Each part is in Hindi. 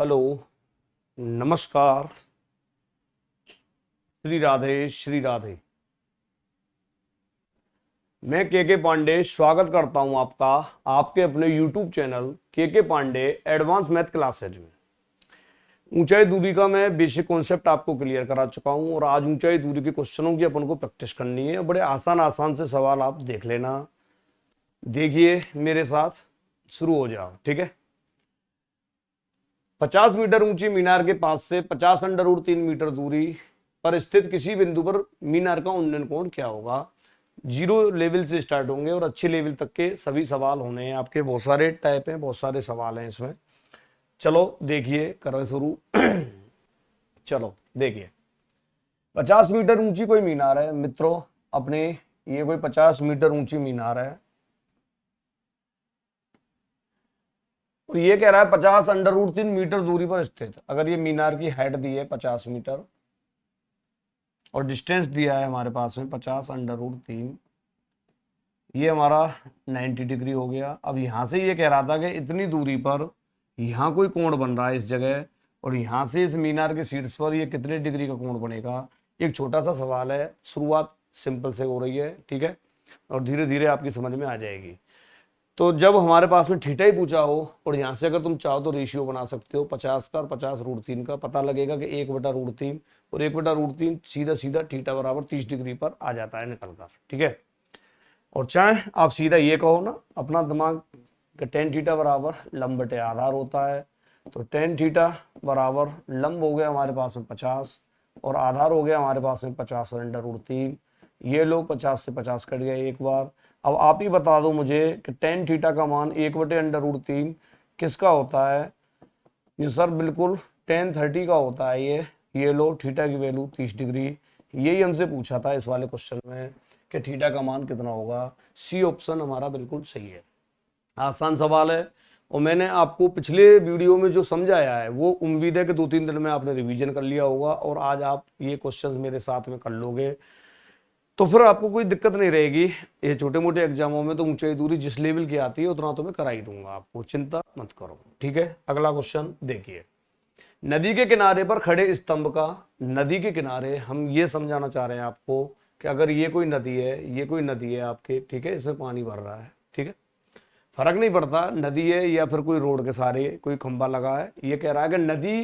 हेलो, नमस्कार, श्री राधे श्री राधे। मैं के पांडे स्वागत करता हूं आपका आपके अपने YouTube चैनल के पांडे एडवांस मैथ क्लासेज में। ऊंचाई दूरी का मैं बेसिक कॉन्सेप्ट आपको क्लियर करा चुका हूं और आज ऊंचाई दूरी के क्वेश्चनों की अपन को प्रैक्टिस करनी है। बड़े आसान आसान से सवाल आप देख लेना, देखिए मेरे साथ, शुरू हो जाओ। ठीक है। 50 मीटर ऊंची मीनार के पास से 50√3 मीटर दूरी पर स्थित किसी बिंदु पर मीनार का उन्नयन कोण क्या होगा। जीरो लेवल से स्टार्ट होंगे और अच्छे लेवल तक के सभी सवाल होने हैं आपके। बहुत सारे टाइप हैं, बहुत सारे सवाल हैं इसमें। चलो देखिए, करो शुरू। चलो देखिए, 50 मीटर ऊंची कोई मीनार है मित्रों अपने। ये कोई 50 मीटर ऊंची मीनार है और ये कह रहा है 50√3 मीटर दूरी पर स्थित। अगर ये मीनार की हाइट दी है 50 मीटर और डिस्टेंस दिया है हमारे पास में 50√3, ये हमारा 90 डिग्री हो गया। अब यहां से ये कह रहा था कि इतनी दूरी पर यहाँ कोई कोण बन रहा है इस जगह, और यहाँ से इस मीनार के शीर्ष पर ये कितने डिग्री का कोण बनेगा। एक छोटा सा सवाल है, शुरुआत सिंपल से हो रही है। ठीक है, और धीरे धीरे आपकी समझ में आ जाएगी। तो जब हमारे पास में थीटा ही पूछा हो और यहाँ से अगर तुम चाहो तो रेशियो बना सकते हो 50 का और 50√3 का, पता लगेगा कि 1/√3 और 1/√3 सीधा सीधा थीटा बराबर 30 डिग्री पर आ जाता है निकल कर। ठीक है, और चाहे आप सीधा ये कहो ना अपना दिमाग कि tan थीटा बराबर लंब बटे आधार होता है, तो tan थीटा बराबर लंब हो गया हमारे पास में 50 और आधार हो गया हमारे पास में 50/√3। ये लो 50 से 50 कट गया एक बार। अब आप ही बता दो मुझे कि tan थीटा का मान 1/√3 किसका होता है। ये सर बिल्कुल tan 30 का होता है। ये लो थीटा की वैल्यू 30 डिग्री। यही हमसे पूछा था इस वाले क्वेश्चन में कि थीटा का मान कितना होगा। सी ऑप्शन हमारा बिल्कुल सही है। आसान सवाल है और मैंने आपको पिछले वीडियो में जो समझाया है वो उम्मीद है कि 2-3 दिन में आपने रिवीजन कर लिया होगा और आज आप ये क्वेश्चंस मेरे साथ में कर लोगे तो फिर आपको कोई दिक्कत नहीं रहेगी। ये छोटे मोटे एग्जामों में तो ऊंचाई दूरी जिस लेवल की आती है उतना तो मैं करा ही दूंगा आपको, चिंता मत करो। ठीक है, अगला क्वेश्चन देखिए। नदी के किनारे पर खड़े स्तंभ का, नदी के किनारे हम ये समझाना चाह रहे हैं आपको कि अगर ये कोई नदी है, ये कोई नदी है आपके, ठीक है, इसमें पानी भर रहा है। ठीक है, फर्क नहीं पड़ता नदी है या फिर कोई रोड के सहारे कोई खंबा लगा है। ये कह रहा है कि नदी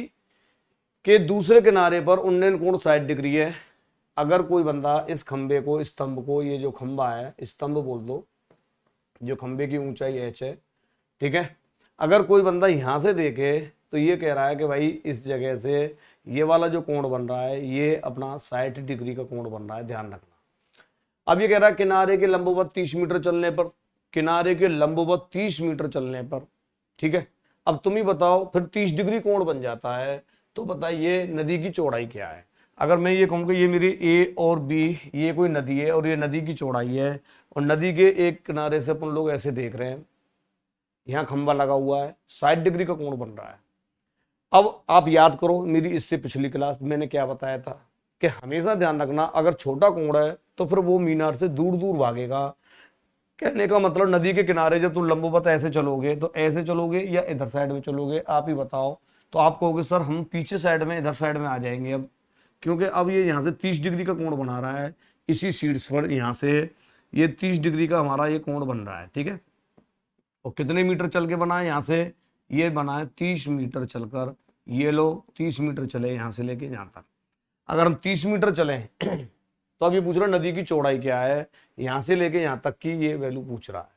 के दूसरे किनारे पर उन्नयन कोण 60 डिग्री है। अगर कोई बंदा इस खंबे को, स्तंभ को, ये जो खंबा है स्तंभ बोल दो, जो खंबे की ऊंचाई h है, ठीक है, अगर कोई बंदा यहां से देखे तो ये कह रहा है कि भाई इस जगह से ये वाला जो कोण बन रहा है ये अपना 60 डिग्री का कोण बन रहा है, ध्यान रखना। अब ये कह रहा है किनारे के लंबवत 30 मीटर चलने पर, किनारे के लंबवत 30 मीटर चलने पर, ठीक है, अब तुम ही बताओ फिर 30 डिग्री कोण बन जाता है तो बताइए नदी की चौड़ाई क्या है। अगर मैं ये कहूँ कि ये मेरी ए और बी, ये कोई नदी है और ये नदी की चौड़ाई है और नदी के एक किनारे से अपन लोग ऐसे देख रहे हैं, यहाँ खंबा लगा हुआ है, 60 डिग्री का कोण बन रहा है। अब आप याद करो मेरी इससे पिछली क्लास मैंने क्या बताया था कि हमेशा ध्यान रखना अगर छोटा कोण है तो फिर वो मीनार से दूर दूर भागेगा। कहने का मतलब नदी के किनारे जब तुम लंबवत ऐसे चलोगे तो ऐसे चलोगे या इधर साइड में चलोगे, आप ही बताओ। तो आप कहोगे सर हम पीछे साइड में, इधर साइड में आ जाएंगे अब, क्योंकि अब ये यहाँ से 30 डिग्री का कोण बना रहा है इसी शीर्ष पर। यहाँ से ये 30 डिग्री का हमारा ये कोण बन रहा है। ठीक है, और कितने मीटर चल के बना है, यहाँ से ये बना है 30 मीटर चलकर। ये लो 30 मीटर चले यहाँ से लेके यहाँ तक। अगर हम 30 मीटर चले तो अब ये पूछ रहा है नदी की चौड़ाई क्या है, यहां से लेके यहां तक की ये वैल्यू पूछ रहा है।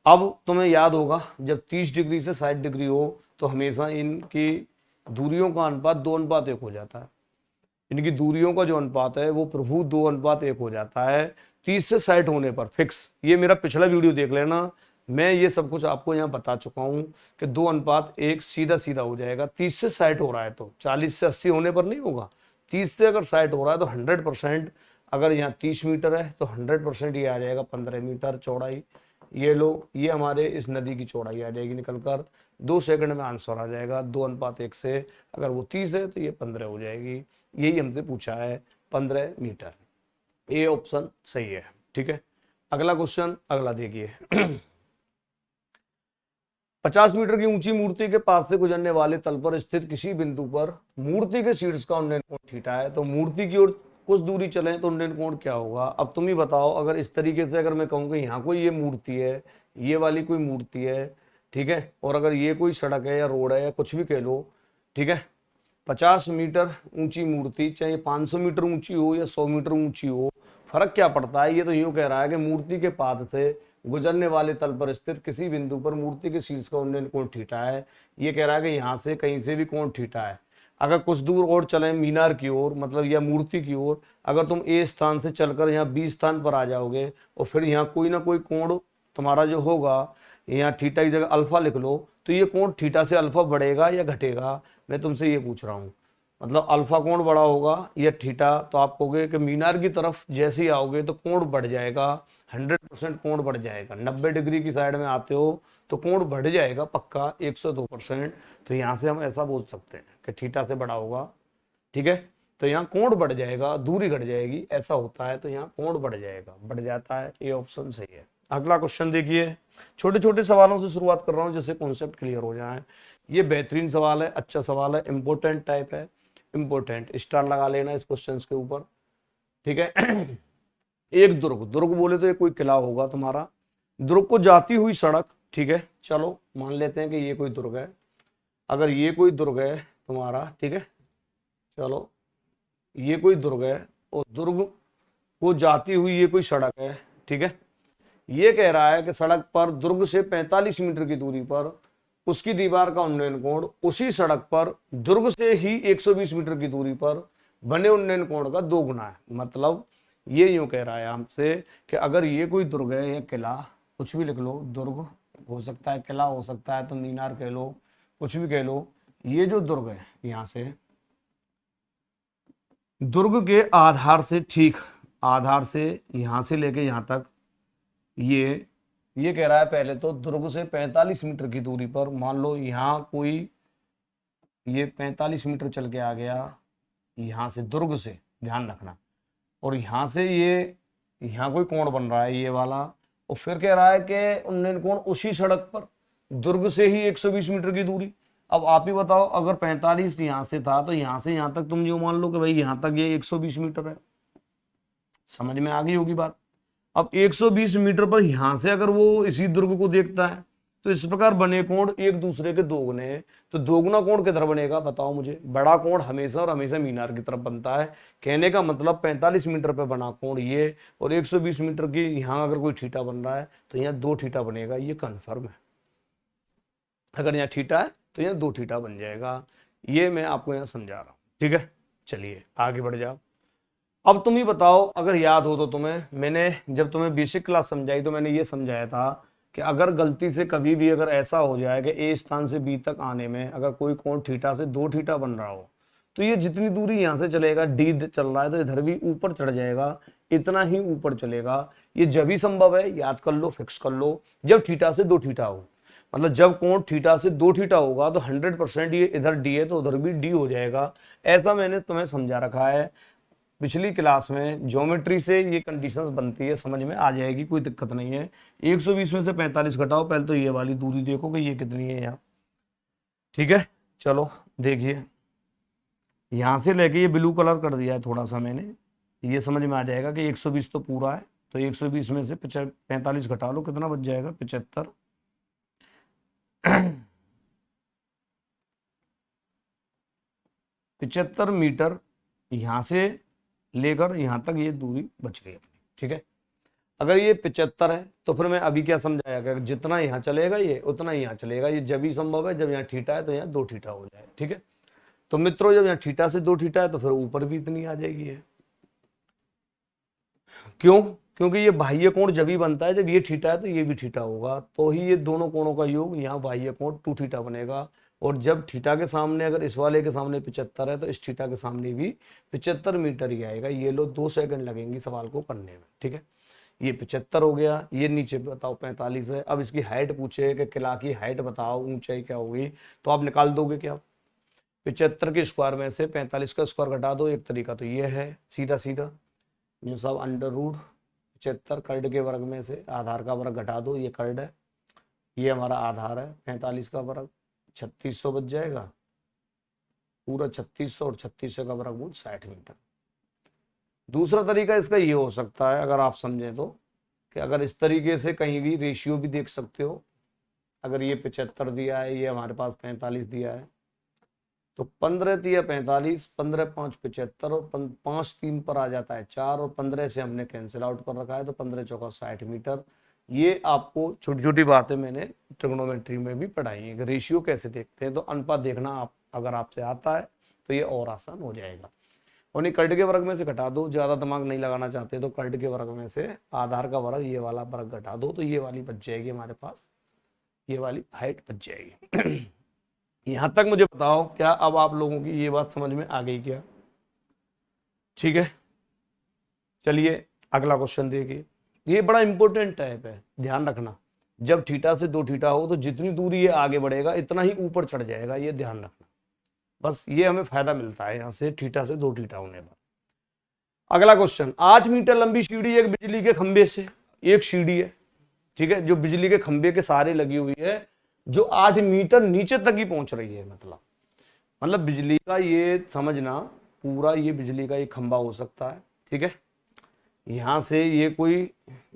अब तुम्हें याद होगा जब 30 डिग्री से 60 डिग्री हो तो हमेशा इनकी दूरियों का अनुपात 2:1 हो जाता है। इनकी दूरियों का जो अनुपात है वो प्रभु 2:1 हो जाता है 30 से 60 होने पर फिक्स। ये मेरा पिछला वीडियो देख लेना, मैं ये सब कुछ आपको यहाँ बता चुका हूँ कि 2:1 सीधा सीधा हो जाएगा। 30 से 60 हो रहा है तो 40 से 80 होने पर नहीं होगा। 30 से अगर 60 हो रहा है तो 100%, अगर यहाँ 30 मीटर है तो 100% ये आ जाएगा 15 मीटर चौड़ाई। ये लो ये हमारे इस नदी की चौड़ाई आ जाएगी निकलकर। 2 सेकंड में आंसर आ जाएगा 2:1 से। अगर वो 30 है तो ये 15 हो जाएगी। यही हमसे पूछा है 15 मीटर। ये ऑप्शन सही है। ठीक है, अगला क्वेश्चन, अगला देखिए। 50 मीटर की ऊंची मूर्ति के पास से गुजरने वाले तल पर स्थित किसी बिंदु पर मूर्ति के शीर्ष का उन्नयन कोण थीटा है। तो मूर्ति की ओर कुछ दूरी चले तो उन्नयन कोण क्या होगा? अब तुम ही बताओ, अगर इस तरीके से अगर मैं कहूँ कि यहाँ कोई ये मूर्ति है, ये वाली कोई मूर्ति है, ठीक है, और अगर ये कोई सड़क है या रोड है या कुछ भी कह लो, ठीक है, 50 मीटर ऊंची मूर्ति, चाहे 500 मीटर ऊंची हो या 100 मीटर ऊंची हो, फर्क क्या पड़ता है? ये तो यूं कह रहा है कि मूर्ति के पाद से गुजरने वाले तल पर स्थित किसी बिंदु पर मूर्ति के शीर्ष का उन्नयन कोण थीटा है। ये कह रहा है कि यहाँ से कहीं से भी कोण थीटा है। अगर कुछ दूर और चले मीनार की ओर, मतलब या मूर्ति की ओर, अगर तुम ए स्थान से चलकर यहाँ बी स्थान पर आ जाओगे और फिर यहाँ कोई ना कोई कोण तुम्हारा जो होगा, यहाँ थीटा की जगह अल्फा लिख लो, तो ये कोण थीटा से अल्फा बढ़ेगा या घटेगा? मैं तुमसे ये पूछ रहा हूँ। मतलब अल्फा कोण बड़ा होगा या थीटा? तो आप कहोगे कि मीनार की तरफ जैसे ही आओगे तो कोण बढ़ जाएगा, 100% कोण बढ़ जाएगा। 90 डिग्री की साइड में आते हो तो कोण बढ़ जाएगा पक्का 102%। तो यहाँ से हम ऐसा बोल सकते हैं कि थीटा से बड़ा होगा, ठीक है, तो यहाँ कोण बढ़ जाएगा, दूरी घट जाएगी, ऐसा होता है। तो यहाँ कोण बढ़ जाएगा, बढ़ जाता है, ये ऑप्शन सही है। अगला क्वेश्चन देखिए, छोटे छोटे सवालों से शुरुआत कर रहा हूँ जिससे कॉन्सेप्ट क्लियर हो जाए। ये बेहतरीन सवाल है, अच्छा सवाल है, इंपॉर्टेंट टाइप है, इंपॉर्टेंट, स्टार लगा लेना इस क्वेश्चन के ऊपर, ठीक है। एक दुर्ग, दुर्ग बोले तो ये कोई किला होगा तुम्हारा, दुर्ग को जाती हुई सड़क, ठीक है, चलो मान लेते हैं कि ये कोई दुर्ग है। अगर ये कोई दुर्ग है तुम्हारा, ठीक है, चलो ये कोई दुर्ग है और दुर्ग को जाती हुई ये कोई सड़क है, ठीक है। ये कह रहा है कि सड़क पर दुर्ग से 45 मीटर की दूरी पर उसकी दीवार का उन्नयन कोण उसी सड़क पर दुर्ग से ही 120 मीटर की दूरी पर बने उन्नयन कोण का 2 गुना है। मतलब ये यूं कह रहा है हमसे कि अगर ये कोई दुर्ग है या किला, कुछ भी लिख लो, दुर्ग हो सकता है, किला हो सकता है, तो मीनार कह लो, कुछ भी कह लो। ये जो दुर्ग है, यहां से दुर्ग के आधार से, ठीक आधार से यहां से लेके यहां तक, ये कह रहा है पहले तो दुर्ग से 45 मीटर की दूरी पर, मान लो यहाँ कोई ये 45 मीटर चल के आ गया, यहाँ से दुर्ग से, ध्यान रखना, और यहाँ से ये यहाँ कोई कोण बन रहा है ये वाला, और फिर कह रहा है कि उन्नयन कोण उसी सड़क पर दुर्ग से ही 120 मीटर की दूरी। अब आप ही बताओ, अगर 45 यहाँ से था तो यहाँ से यहाँ तक तुम जो मान लो कि भाई यहाँ तक ये 120 मीटर है, समझ में आ गई होगी बात। अब 120 मीटर पर यहां से अगर वो इसी दुर्ग को देखता है तो इस प्रकार बने कोण एक दूसरे के दोगुने हैं। तो दोगुना कोण किधर बनेगा बताओ मुझे? बड़ा कोण हमेशा और हमेशा मीनार की तरफ बनता है। कहने का मतलब 45 मीटर पे बना कोण ये, और 120 मीटर की यहाँ अगर कोई थीटा बन रहा है तो यहाँ 2 थीटा बनेगा, ये कन्फर्म है। अगर यहाँ थीटा है तो यहाँ 2 थीटा बन जाएगा। ये मैं आपको यहाँ समझा रहा हूँ, ठीक है। चलिए आगे बढ़ जाओ। अब तुम ही बताओ, अगर याद हो तो तुम्हें, मैंने जब तुम्हें बेसिक क्लास समझाई तो मैंने ये समझाया था कि अगर गलती से कभी भी अगर ऐसा हो जाए कि ए स्थान से बी तक आने में अगर कोई कोण थीटा से 2 थीटा बन रहा हो, तो ये जितनी दूरी यहाँ से चलेगा, डी चल रहा है तो इधर भी ऊपर चढ़ जाएगा, इतना ही ऊपर चलेगा। ये जब ही संभव है, याद कर लो, फिक्स कर लो, जब थीटा से 2 थीटा हो। मतलब जब कोण थीटा से 2 थीटा होगा तो 100% ये इधर डी है तो उधर भी डी हो जाएगा। ऐसा मैंने तुम्हें समझा रखा है पिछली क्लास में। ज्योमेट्री से ये कंडीशंस बनती है, समझ में आ जाएगी, कोई दिक्कत नहीं है। 120 में से 45 घटाओ, पहले तो ये वाली दूरी देखो कि ये कितनी है यहाँ, ठीक है। चलो देखिए, यहाँ से लेके ये ब्लू कलर कर दिया है थोड़ा सा मैंने, ये समझ में आ जाएगा कि 120 तो पूरा है, तो 120 में से 45 घटा लो, कितना बच जाएगा? 75। 75 मीटर यहाँ से लेकर यहाँ तक ये दूरी बच गई अपनी, ठीक है। अगर ये 75 है तो फिर मैं अभी क्या समझाया कि जितना यहाँ चलेगा ये उतना ही यहाँ चलेगा। ये जब ही संभव है जब यहाँ थीटा है तो यहाँ 2 थीटा हो जाए, ठीक है। तो मित्रों जब यहाँ थीटा से 2 थीटा है तो फिर ऊपर भी इतनी आ जाएगी है। क्यों? क्योंकि ये बाह्य कोण जब ही बनता है जब ये थीटा है तो ये भी थीटा होगा, तो ही ये दोनों कोणों का योग यहाँ बाह्य कोण 2 थीटा बनेगा। और जब थीटा के सामने, अगर इस वाले के सामने 75 है तो इस थीटा के सामने भी 75 मीटर ही आएगा। ये लो 2 सेकंड लगेंगे सवाल को करने में, ठीक है। ये 75 हो गया, ये नीचे बताओ 45 है। अब इसकी हाइट पूछे कि किला की हाइट बताओ, ऊंचाई क्या होगी, तो आप निकाल दोगे क्या? 75 के स्क्वायर में से 45 का स्क्वायर घटा दो। एक तरीका तो ये है सीधा सीधा, जो सब अंडर रूट 75 कर्ड के वर्ग में से आधार का वर्ग घटा दो, ये कर्ड है, ये हमारा आधार है 45 का वर्ग, 3600 बच जाएगा, पूरा 3600 और 3600 का वर्गमूल 60 मीटर। दूसरा तरीका इसका ये हो सकता है, अगर आप समझें तो, कि अगर इस तरीके से कहीं भी रेशियो भी देख सकते हो, अगर ये 75 दिया है, ये हमारे पास 45 दिया है, तो 15 दिया 45, 15 5 75 और 5 3 पर आ जाता है 4, और 15 से हमने कैंसिल आउट कर रखा है, तो 15 चौका 60 मीटर। ये आपको छोटी छोटी बातें मैंने ट्रिग्नोमेट्री में भी पढ़ाई है, रेशियो कैसे देखते हैं। तो अनुपात देखना आप अगर आपसे आता है तो ये और आसान हो जाएगा। उन्हें कर्ड के वर्ग में से घटा दो, ज्यादा दिमाग नहीं लगाना चाहते तो कर्ड के वर्ग में से आधार का वर्ग, ये वाला वर्ग घटा दो, तो ये वाली बच जाएगी हमारे पास, ये वाली हाइट बच जाएगी। यहां तक मुझे बताओ, क्या अब आप लोगों की ये बात समझ में आ गई क्या? ठीक है, चलिए अगला क्वेश्चन देखिए। ये बड़ा इंपॉर्टेंट टाइप है, ध्यान रखना। जब थीटा से 2 थीटा हो तो जितनी दूरी ये आगे बढ़ेगा इतना ही ऊपर चढ़ जाएगा, ये ध्यान रखना। बस ये हमें फायदा मिलता है यहां से थीटा से 2 थीटा होने पर। अगला क्वेश्चन, 8 मीटर लंबी सीढ़ी एक बिजली के खंबे से, एक सीढ़ी है, ठीक है, जो बिजली के खंबे के सहारे लगी हुई है, जो 8 मीटर नीचे तक ही पहुंच रही है। मतलब बिजली का ये समझना, पूरा ये बिजली का एक खंबा हो सकता है, ठीक है, यहां से ये कोई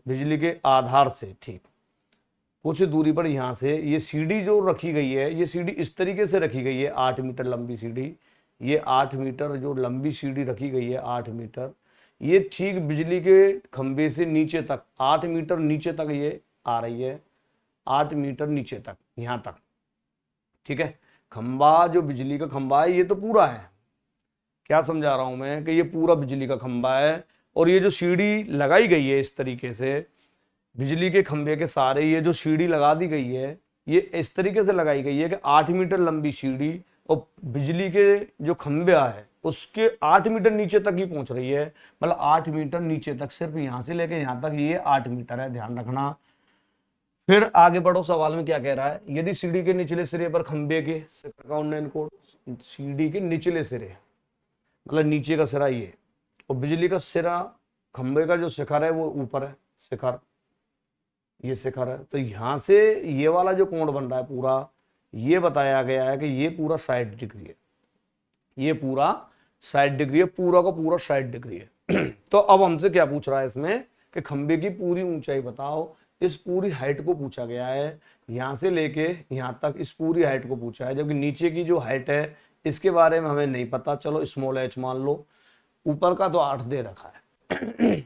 बिजली के आधार से ठीक कुछ दूरी पर यहां से ये सीढ़ी जो रखी गई है, ये सीढ़ी इस तरीके से रखी गई है, 8 मीटर लंबी सीढ़ी, ये 8 मीटर जो लंबी सीढ़ी रखी गई है 8 मीटर, ये ठीक बिजली के खंबे से नीचे तक 8 मीटर नीचे तक ये आ रही है, 8 मीटर नीचे तक, यहां तक, ठीक है। खंबा जो बिजली का खंबा है ये तो पूरा है, क्या समझा रहा हूं मैं, कि ये पूरा बिजली का खंबा है, और ये जो सीढ़ी लगाई गई है इस तरीके से बिजली के खंबे के सारे, ये जो सीढ़ी लगा दी गई है ये इस तरीके से लगाई गई है कि 8 मीटर लंबी सीढ़ी और बिजली के जो खंबा है उसके 8 मीटर नीचे तक ही पहुंच रही है। मतलब 8 मीटर नीचे तक, सिर्फ यहां से लेके यहां तक ये 8 मीटर है, ध्यान रखना। फिर आगे बढ़ो, सवाल में क्या कह रहा है, यदि सीढ़ी के निचले सिरे पर खंबे के सीढ़ी के निचले सिरे, मतलब नीचे का सिरा ये, और बिजली का सिरा, खंबे का जो शिखर है वो ऊपर है, शिखर, ये शिखर है, तो यहां से ये वाला जो कोण बन रहा है पूरा, ये बताया गया है कि ये पूरा 60 डिग्री है, ये पूरा 60 डिग्री है, पूरा का पूरा 60 डिग्री है। तो अब हमसे क्या पूछ रहा है इसमें, कि खंबे की पूरी ऊंचाई बताओ। इस पूरी हाइट को पूछा गया है, यहां से लेके यहां तक इस पूरी हाइट को पूछा है, जबकि नीचे की जो हाइट है इसके बारे में हमें नहीं पता, चलो स्मॉल h मान लो, ऊपर का तो 8 दे रखा है।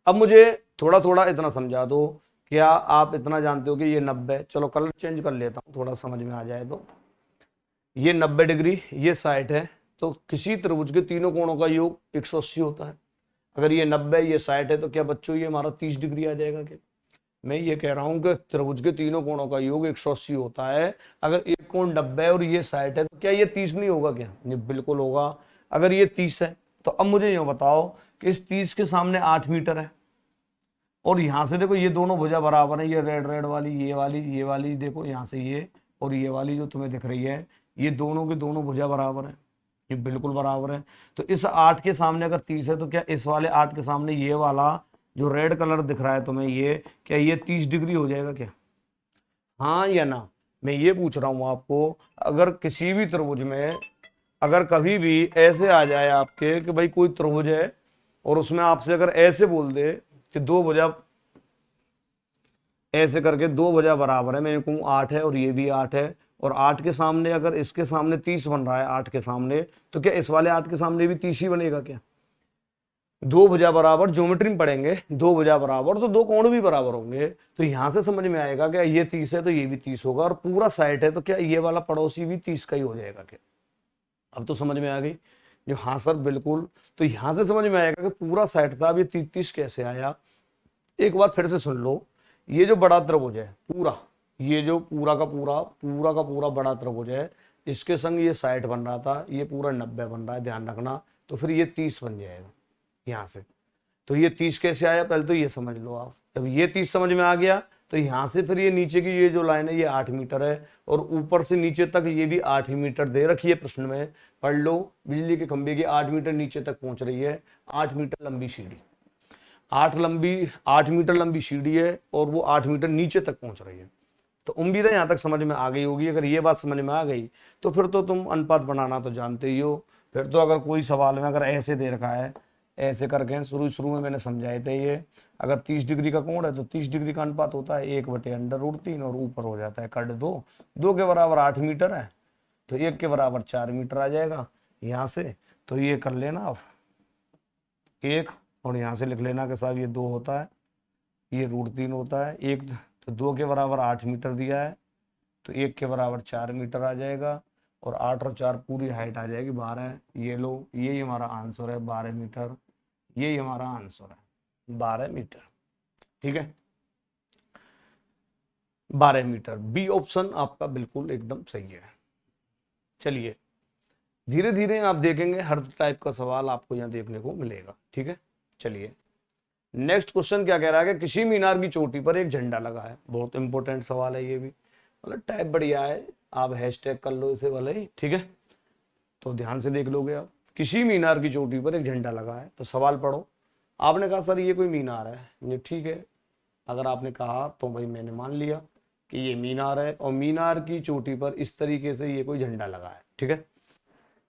अब मुझे थोड़ा थोड़ा इतना समझा दो, क्या आप इतना जानते हो कि ये 90, चलो कलर चेंज कर लेता हूं थोड़ा समझ में आ जाए, तो ये 90 डिग्री, ये 60 है, तो किसी त्रिभुज के तीनों कोणों का योग 180 होता है। अगर ये 90 ये 60 है तो क्या बच्चों ये हमारा 30 डिग्री आ जाएगा क्या? मैं ये कह रहा हूं कि त्रिभुज के तीनों कोणों का योग 180 होता है, अगर एक कोण 90 और ये 60 है तो क्या ये 30 नहीं होगा क्या? ये बिल्कुल होगा। अगर ये 30 है तो अब मुझे ये बताओ कि इस 30 के सामने 8 मीटर है, और यहां से देखो ये दोनों भुजा बराबर है, ये रेड रेड वाली, ये वाली देखो यहां से ये, और ये वाली जो तुम्हें दिख रही है, ये दोनों के दोनों भुजा बराबर है, ये बिल्कुल बराबर है। तो इस 8 के सामने अगर 30 है तो क्या इस वाले 8 के सामने ये वाला जो रेड कलर दिख रहा है तुम्हें, ये क्या ये 30 डिग्री हो जाएगा क्या? हाँ या ना? मैं ये पूछ रहा हूं आपको, अगर किसी भी त्रिभुज में अगर कभी भी ऐसे आ जाए आपके कि भाई कोई त्रिभुज है और उसमें आपसे अगर ऐसे बोल दे कि दो भुजा ऐसे करके दो भुजा बराबर है, मैं कहूँ 8 है और ये भी 8 है, और 8 के सामने अगर इसके सामने 30 बन रहा है 8 के सामने, तो क्या इस वाले 8 के सामने भी 30 ही बनेगा क्या? दो भुजा बराबर, ज्योमेट्री में पढ़ेंगे, दो भुजा बराबर तो दो कोण भी बराबर होंगे, तो यहां से समझ में आएगा कि ये 30 है तो ये भी 30 होगा, और पूरा 60 है तो क्या ये वाला पड़ोसी भी 30 का ही हो जाएगा क्या? अब तो समझ में आ गई जो, हाँ सर बिल्कुल। तो यहां से समझ में आएगा कि पूरा 60 था, अब ये 30 कैसे आया। एक बार फिर से सुन लो, ये जो बड़ा त्रिभुज है पूरा, ये जो पूरा का पूरा बड़ा त्रिभुज है, इसके संग ये 60 बन रहा था, ये पूरा 90 बन रहा है, ध्यान रखना। तो फिर ये 30 बन जाएगा यहां से। तो ये 30 कैसे आया, पहले तो ये समझ लो आप। जब ये 30 समझ में आ गया तो यहां से फिर ये नीचे की ये जो लाइन है ये 8 मीटर है, और ऊपर से नीचे तक ये भी 8 ही मीटर दे रखी है प्रश्न में, पढ़ लो। बिजली के खंभे की 8 मीटर नीचे तक पहुंच रही है, 8 मीटर लंबी सीढ़ी, 8 मीटर लंबी सीढ़ी है, और वो 8 मीटर नीचे तक पहुंच रही है। तो उम्मीद है यहाँ तक समझ में आ गई होगी। अगर ये बात समझ में आ गई तो फिर तो तुम अनुपात बनाना तो जानते ही हो। फिर तो अगर कोई सवाल में अगर ऐसे दे रखा है, ऐसे करके शुरू में मैंने समझाए थे, ये अगर 30 डिग्री का कोण है तो 30 डिग्री का अनुपात होता है 1/√3 और ऊपर हो जाता है कट 2 के बराबर 8 मीटर है तो 1 के बराबर 4 मीटर आ जाएगा यहाँ से। तो ये कर लेना आप 1 और यहाँ से लिख लेना कि साहब ये 2 होता है, ये √3 होता है 1, तो 2 के बराबर 8 मीटर दिया है तो 1 के बराबर 4 मीटर आ जाएगा और 8 और 4 पूरी हाइट आ जाएगी 12। ये लो, यही हमारा आंसर है 12 मीटर, यही हमारा आंसर है 12 मीटर। ठीक है, 12 मीटर बी ऑप्शन आपका बिल्कुल एकदम सही है। चलिए धीरे धीरे आप देखेंगे हर टाइप का सवाल आपको यहाँ देखने को मिलेगा। ठीक है, चलिए नेक्स्ट क्वेश्चन क्या कह रहा है कि किसी मीनार की चोटी पर एक झंडा लगा है। बहुत इंपॉर्टेंट सवाल है ये भी, मतलब टाइप बढ़िया है, आप हैशटैग कर लो इसे भले ही। ठीक है, तो ध्यान से देख लोगे आप। किसी मीनार की चोटी पर एक झंडा लगा है, तो सवाल पढ़ो। आपने कहा सर ये कोई मीनार है, ये ठीक है, अगर आपने कहा तो भाई मैंने मान लिया कि ये मीनार है और मीनार की चोटी पर इस तरीके से ये कोई झंडा लगा है। ठीक है,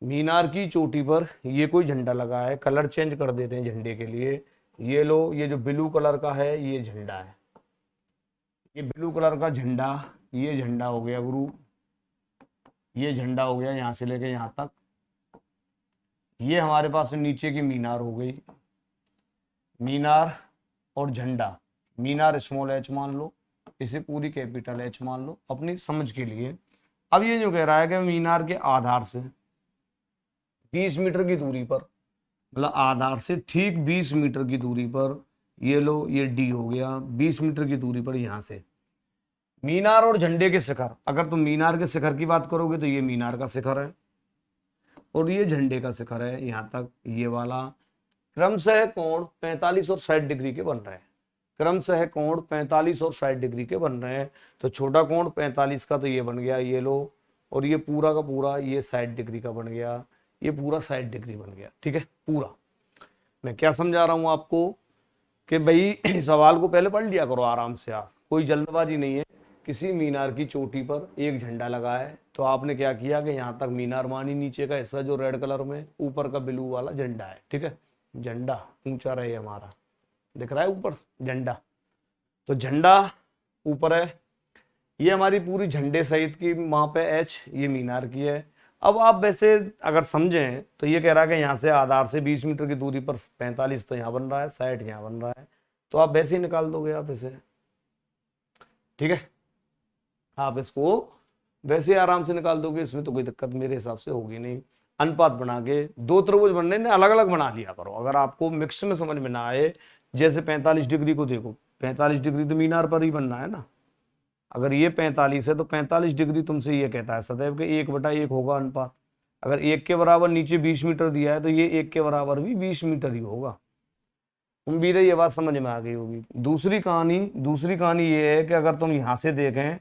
मीनार की चोटी पर ये कोई झंडा लगा है। कलर चेंज कर देते हैं झंडे के लिए। ये लो, ये जो ब्लू कलर का है ये झंडा है, ये ब्लू कलर का झंडा, ये झंडा हो गया गुरु, ये झंडा हो गया यहां से लेके यहां तक। ये हमारे पास नीचे की मीनार हो गई, मीनार और झंडा। मीनार स्मॉल एच मान लो, इसे पूरी कैपिटल एच मान लो अपनी समझ के लिए। अब ये जो कह रहा है कि मीनार के आधार से 20 मीटर की दूरी पर, मतलब आधार से ठीक 20 मीटर की दूरी पर, ये लो ये डी हो गया, 20 मीटर की दूरी पर यहां से मीनार और झंडे के शिखर। अगर तुम मीनार के शिखर की बात करोगे तो ये मीनार का शिखर है और ये झंडे का शिखर है यहां तक, ये वाला। क्रमशः कोण 45 और 60 डिग्री के बन रहे हैं, क्रमशः कोण 45 और 60 डिग्री के बन रहे हैं। तो छोटा कोण 45 का तो ये बन गया, ये लो, और ये पूरा का पूरा ये 60 डिग्री का बन गया, ये पूरा 60 डिग्री बन गया। ठीक है, पूरा। मैं क्या समझा रहा हूं आपको कि भाई सवाल को पहले पढ़ लिया करो आराम से, आप कोई जल्दबाजी नहीं है। किसी मीनार की चोटी पर एक झंडा लगा है, तो आपने क्या किया कि यहाँ तक मीनार मानी, नीचे का हिस्सा जो रेड कलर में, ऊपर का ब्लू वाला झंडा है। ठीक है, झंडा ऊंचा रहे हमारा, दिख रहा है ऊपर झंडा, तो झंडा ऊपर है। ये हमारी पूरी झंडे सहित की वहां पे एच, ये मीनार की है। अब आप वैसे अगर समझें तो ये कह रहा है कि यहाँ से आधार से 20 मीटर की दूरी पर 45 तो यहाँ बन रहा है, 60 यहाँ बन रहा है, तो आप वैसे ही निकाल दोगे आप इसे। ठीक है, आप इसको वैसे आराम से निकाल दोगे, इसमें तो कोई दिक्कत मेरे हिसाब से होगी नहीं। अनुपात बना के दो त्रिभुज बनने ने अलग अलग बना लिया करो। अगर आपको मिक्स में समझ में ना आए, जैसे 45 डिग्री को देखो, 45 डिग्री तो मीनार पर ही बनना है ना। अगर ये 45 है तो 45 डिग्री तुमसे ये कहता है सदैव के 1/1 होगा अनुपात। अगर 1 के बराबर नीचे 20 मीटर दिया है तो ये 1 के बराबर भी 20 मीटर ही होगा। उम्मीद है ये बात समझ में आ गई होगी। दूसरी कहानी ये है कि अगर तुम यहाँ से देखें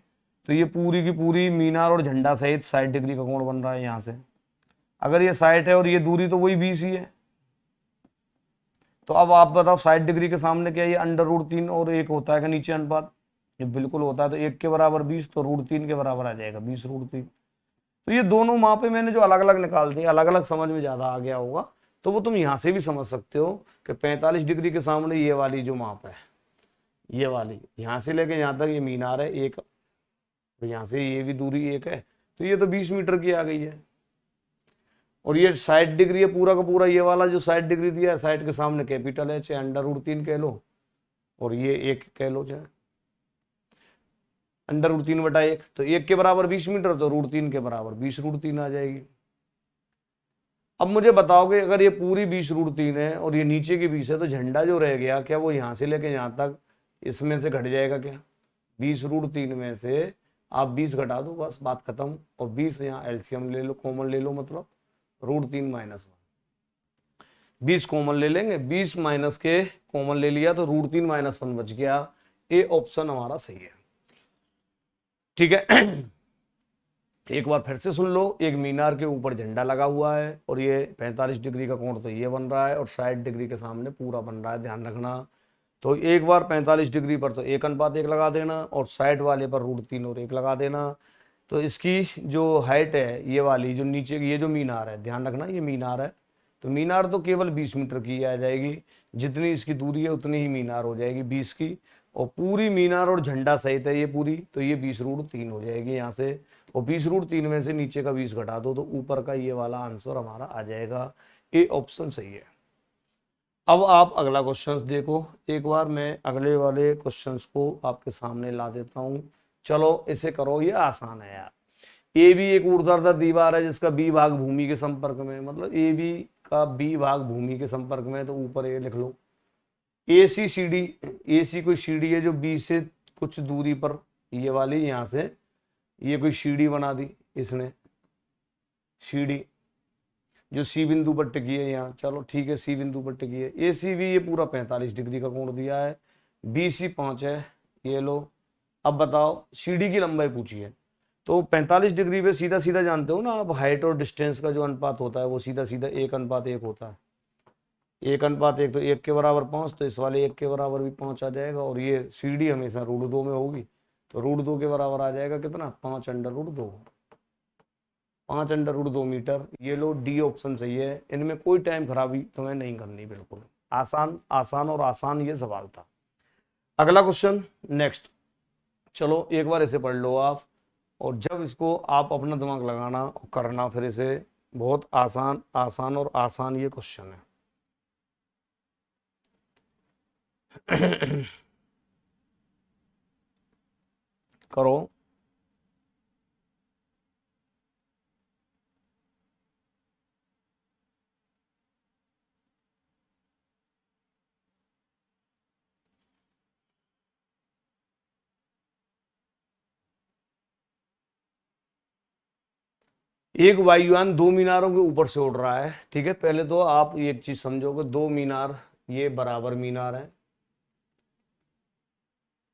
तो ये पूरी की पूरी मीनार और झंडा सहित 60 डिग्री का कोण बन रहा है यहाँ से। अगर ये 60 है और ये दूरी तो वही 20 ही है, तो अब आप बताओ 60 डिग्री के सामने क्या ये √3 और 1 होता है कि नीचे अनुपात? ये बिल्कुल होता है। तो 1 के बराबर 20 तो √3 के बराबर आ जाएगा 20√3। तो ये दोनों वहां पे मैंने जो अलग अलग निकाल दिए, अलग अलग समझ में ज्यादा आ गया होगा, तो वो तुम यहाँ से भी समझ सकते हो कि 45 डिग्री के सामने ये वाली जो माप है, ये वाली यहाँ से लेके यहाँ तक ये मीनार है एक, तो यहाँ से ये भी दूरी 1 है, तो ये तो 20 मीटर की आ गई है। और ये 60 डिग्री है पूरा का पूरा, ये वाला जो 60 डिग्री दिया है 60 के सामने कैपिटल है, चाहे √3 कह लो और ये 1 कह लो, चाहे √3/1। तो 1 के बराबर 20 मीटर तो √3 के बराबर 20√3 आ जाएगी। अब मुझे बताओगे अगर ये पूरी 20√3 है और ये नीचे की 20 है, तो झंडा जो रह गया क्या वो यहाँ से लेके यहाँ तक इसमें से घट जाएगा क्या? 20√3 में से आप 20 घटा दो, बस बात खत्म। और 20 यहाँ एलसीएम ले लो, कॉमन ले लो, मतलब √3 - 1, 20 कॉमन ले लेंगे, 20 माइनस के कॉमन ले लिया तो √3 - 1 बच गया। ए ऑप्शन हमारा सही है। ठीक है, एक बार फिर से सुन लो। एक मीनार के ऊपर झंडा लगा हुआ है और ये 45 डिग्री का कोण तो ये बन रहा है और 60 डिग्री के सामने पूरा बन रहा है, ध्यान रखना। तो एक बार 45 डिग्री पर तो 1:1 लगा देना, और साइड वाले पर √3 और 1 लगा देना। तो इसकी जो हाइट है ये वाली, जो नीचे की ये जो मीनार है, ध्यान रखना ये मीनार है, तो मीनार तो केवल 20 मीटर की आ जाएगी, जितनी इसकी दूरी है उतनी ही मीनार हो जाएगी 20 की, और पूरी मीनार और झंडा सहित है ये पूरी, तो ये 20√3 हो जाएगी यहाँ से, और 20√3 में से नीचे का 20 घटा दो तो ऊपर का ये वाला आंसर हमारा आ जाएगा। ए ऑप्शन सही है। अब आप अगला क्वेश्चन देखो, एक बार मैं अगले वाले क्वेश्चंस को आपके सामने ला देता हूं। चलो इसे करो, ये आसान है यार। ए भी एक ऊर्ध्वाधर दीवार है जिसका बी भाग भूमि के संपर्क में, मतलब ए बी का बी भाग भूमि के संपर्क में है, तो ऊपर ए लिख लो। ए सी सी डी, ए सी कोई सीढ़ी है जो बी से कुछ दूरी पर, ये वाली यहां से ये कोई सीढ़ी बना दी इसने, सीढ़ी जो सी बिंदु पर टिकी है यहाँ, चलो ठीक है सी बिंदु पर टिकी है। ए सी भी ये पूरा 45 डिग्री का कोण दिया है, बी सी 5 है, ये लो। अब बताओ सीढ़ी की लंबाई पूछी है, तो 45 डिग्री पे सीधा सीधा जानते हो ना आप, हाइट और डिस्टेंस का जो अनुपात होता है वो सीधा सीधा 1:1 होता है। 1:1 तो 1 के बराबर 5, तो इस वाले 1 के बराबर भी 5 आ जाएगा, और ये सीढ़ी हमेशा √2 में होगी, तो √2 के बराबर आ जाएगा कितना, 5√2, 5√2 मीटर। ये लो डी ऑप्शन सही है, इनमें कोई टाइम खराबी तुम्हें नहीं करनी, बिल्कुल आसान आसान और आसान ये सवाल था। अगला क्वेश्चन नेक्स्ट, चलो एक बार इसे पढ़ लो आप, और जब इसको आप अपना दिमाग लगाना करना, फिर इसे बहुत आसान आसान और आसान ये क्वेश्चन है। करो। एक वायुयान 2 मीनारों के ऊपर से उड़ रहा है, ठीक है। पहले तो आप एक चीज समझोगे, 2 मीनार ये बराबर मीनार है,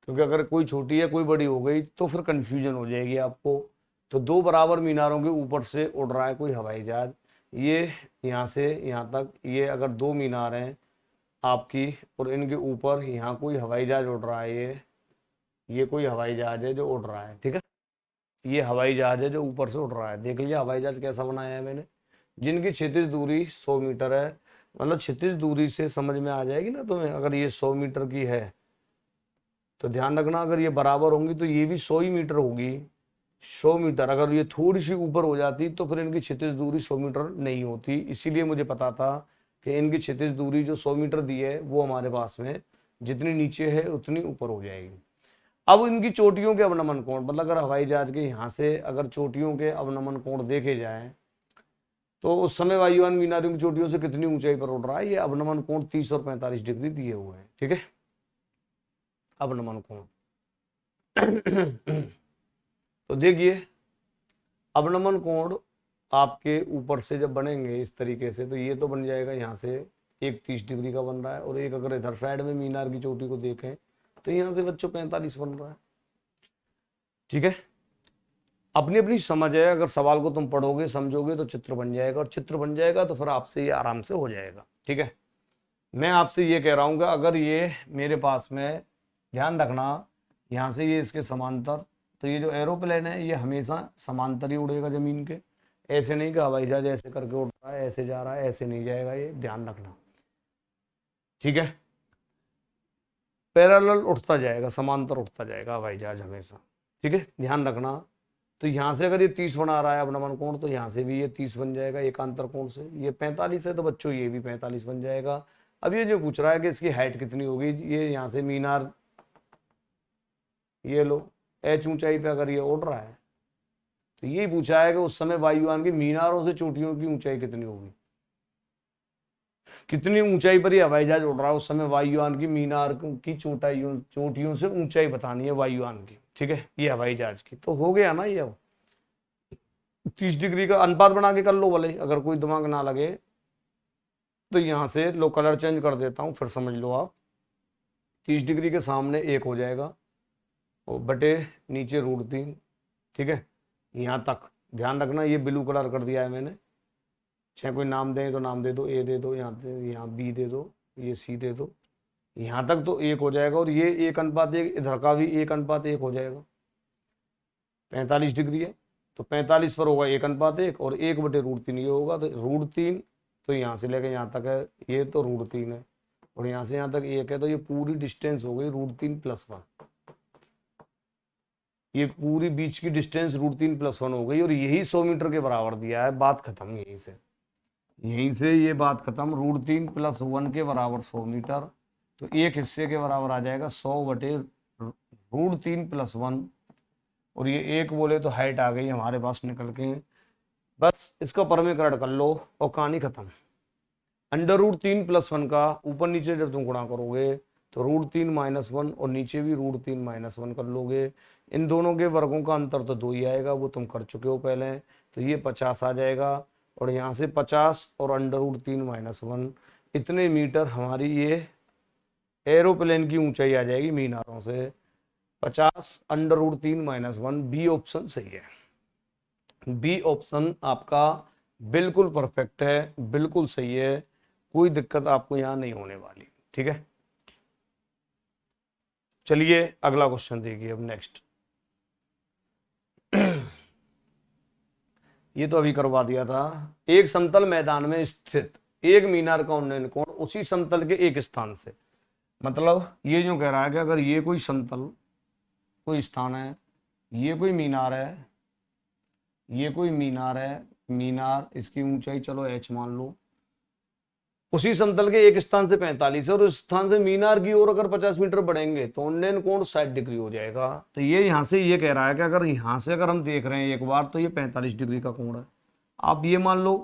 क्योंकि अगर कोई छोटी है कोई बड़ी हो गई तो फिर कंफ्यूजन हो जाएगी आपको। तो 2 बराबर मीनारों के ऊपर से उड़ रहा है कोई हवाई जहाज, ये यहाँ से यहाँ तक, ये अगर 2 मीनार हैं आपकी, और इनके ऊपर यहाँ कोई हवाई जहाज उड़ रहा है, ये कोई हवाई जहाज है जो उड़ रहा है, ठीक है। ये हवाई जहाज है जो ऊपर से उड़ रहा है, देख लिया हवाई जहाज कैसा बनाया है मैंने, जिनकी क्षितिज दूरी 100 मीटर है, मतलब क्षितिज दूरी से समझ में आ जाएगी ना तुम्हें। अगर ये 100 मीटर की है तो ध्यान रखना, अगर ये बराबर होंगी तो ये भी 100 ही मीटर होगी, 100 मीटर। अगर ये थोड़ी सी ऊपर हो जाती तो फिर इनकी क्षितिज दूरी 100 मीटर नहीं होती, इसीलिए मुझे पता था कि इनकी क्षितिज दूरी जो 100 मीटर दी है वो हमारे पास में जितनी नीचे है उतनी ऊपर हो जाएगी। अब इनकी चोटियों के अवनमन कोण, मतलब अगर हवाई जहाज के यहाँ से अगर चोटियों के अवनमन कोण देखे जाए तो उस समय वायुयान मीनारों की चोटियों से कितनी ऊंचाई पर उड़ रहा है, ये अवनमन कोण 30 और 45 डिग्री दिए हुए हैं, ठीक है। अवनमन कोण तो देखिए अवनमन कोण आपके ऊपर से जब बनेंगे इस तरीके से, तो ये तो बन जाएगा यहाँ से एक 30 डिग्री का बन रहा है, और एक अगर इधर साइड में मीनार की चोटी को देखें तो यहाँ से बच्चों 45 बन रहा है, ठीक है। अपनी अपनी समझ है, अगर सवाल को तुम पढ़ोगे समझोगे तो चित्र बन जाएगा, और चित्र बन जाएगा तो फिर आपसे ये आराम से हो जाएगा, ठीक है। मैं आपसे ये कह रहा हूँ कि अगर ये मेरे पास में, ध्यान रखना यहाँ से ये इसके समांतर, तो ये जो एरोप्लेन है ये हमेशा समांतर ही उड़ेगा जमीन के, ऐसे नहीं कि हवाई जहाज ऐसे करके उड़ रहा है ऐसे जा रहा है, ऐसे नहीं जाएगा, ये ध्यान रखना, ठीक है। पैरेलल उठता जाएगा, समांतर उठता जाएगा हवाई जहाज हमेशा, ठीक है, ध्यान रखना। तो यहाँ से अगर ये 30 बना रहा है अवनमन कोण, तो यहाँ से भी ये 30 बन जाएगा एकांतर कोण से, ये 45 है तो बच्चों ये भी 45 बन जाएगा। अब ये जो पूछ रहा है कि इसकी हाइट कितनी होगी, ये यहाँ से मीनार, ये लो एच ऊंचाई पे अगर ये उड़ रहा है तो यही पूछा है कि उस समय वायुयान की मीनारों से चोटियों की ऊंचाई कितनी होगी, कितनी ऊंचाई पर ये हवाई जहाज उड़ रहा है उस समय वायुयान की मीनार की चोटियों से ऊंचाई बतानी है वायुयान की, ठीक है, ये हवाई जहाज की। तो हो गया ना ये, अब 30 डिग्री का अनुपात बना के कर लो भले, अगर कोई दिमाग ना लगे तो यहाँ से लो कलर चेंज कर देता हूँ फिर समझ लो आप। 30 डिग्री के सामने 1 हो जाएगा और बटे नीचे √3, ठीक है। यहाँ तक ध्यान रखना, ये ब्लू कलर कर दिया है मैंने, चाहे कोई नाम दें तो नाम दे दो, ए दे दो, यहाँ बी दे दो, ये सी दे दो, यहां तक तो 1 हो जाएगा, और ये 1:1, इधर का भी 1:1 हो जाएगा। 45 डिग्री है तो 45 पर होगा 1:1, और 1/√3 ये होगा, तो √3, तो यहाँ से लेकर यहाँ तक है ये तो √3 है, और यहाँ से यहाँ तक 1 है, तो ये पूरी डिस्टेंस हो गई √3 + 1। ये पूरी बीच की डिस्टेंस √3 + 1 हो गई, और यही 100 मीटर के बराबर दिया है। बात खत्म यहीं से ये बात खत्म। √3 + 1 के बराबर 100 मीटर, तो एक हिस्से के बराबर आ जाएगा 100/√3 + 1, और ये 1 बोले तो हाइट आ गई हमारे पास निकल के। बस इसका परमीकरण कर लो और कहानी खत्म। √3 + 1 का ऊपर नीचे जब तुम गुणा करोगे तो √3 - 1, और नीचे भी √3 - 1 कर लोगे। इन दोनों के वर्गों का अंतर तो 2 ही आएगा, वो तुम कर चुके हो पहले, तो ये 50 आ जाएगा, और यहाँ से 50 और √3 - 1, इतने मीटर हमारी ये एरोप्लेन की ऊंचाई आ जाएगी मीनारों से। 50 √3 - 1, बी ऑप्शन सही है। बी ऑप्शन आपका बिल्कुल परफेक्ट है, बिल्कुल सही है, कोई दिक्कत आपको यहां नहीं होने वाली। ठीक है, चलिए अगला क्वेश्चन देखिए अब नेक्स्ट। ये तो अभी करवा दिया था। एक समतल मैदान में स्थित एक मीनार का उन्नयन कोण उसी समतल के एक स्थान से, मतलब ये जो कह रहा है कि अगर ये कोई समतल कोई स्थान है, ये कोई मीनार है, ये कोई मीनार है, मीनार इसकी ऊंचाई चलो h मान लो, उसी समतल के एक स्थान से 45 है, और उस स्थान से मीनार की ओर अगर 50 मीटर बढ़ेंगे तो उन्नयन कोण 60 डिग्री हो जाएगा। तो ये यहां से ये कह रहा है कि अगर यहां से अगर हम देख रहे हैं एक बार, तो ये 45 डिग्री का कोण है। आप ये मान लो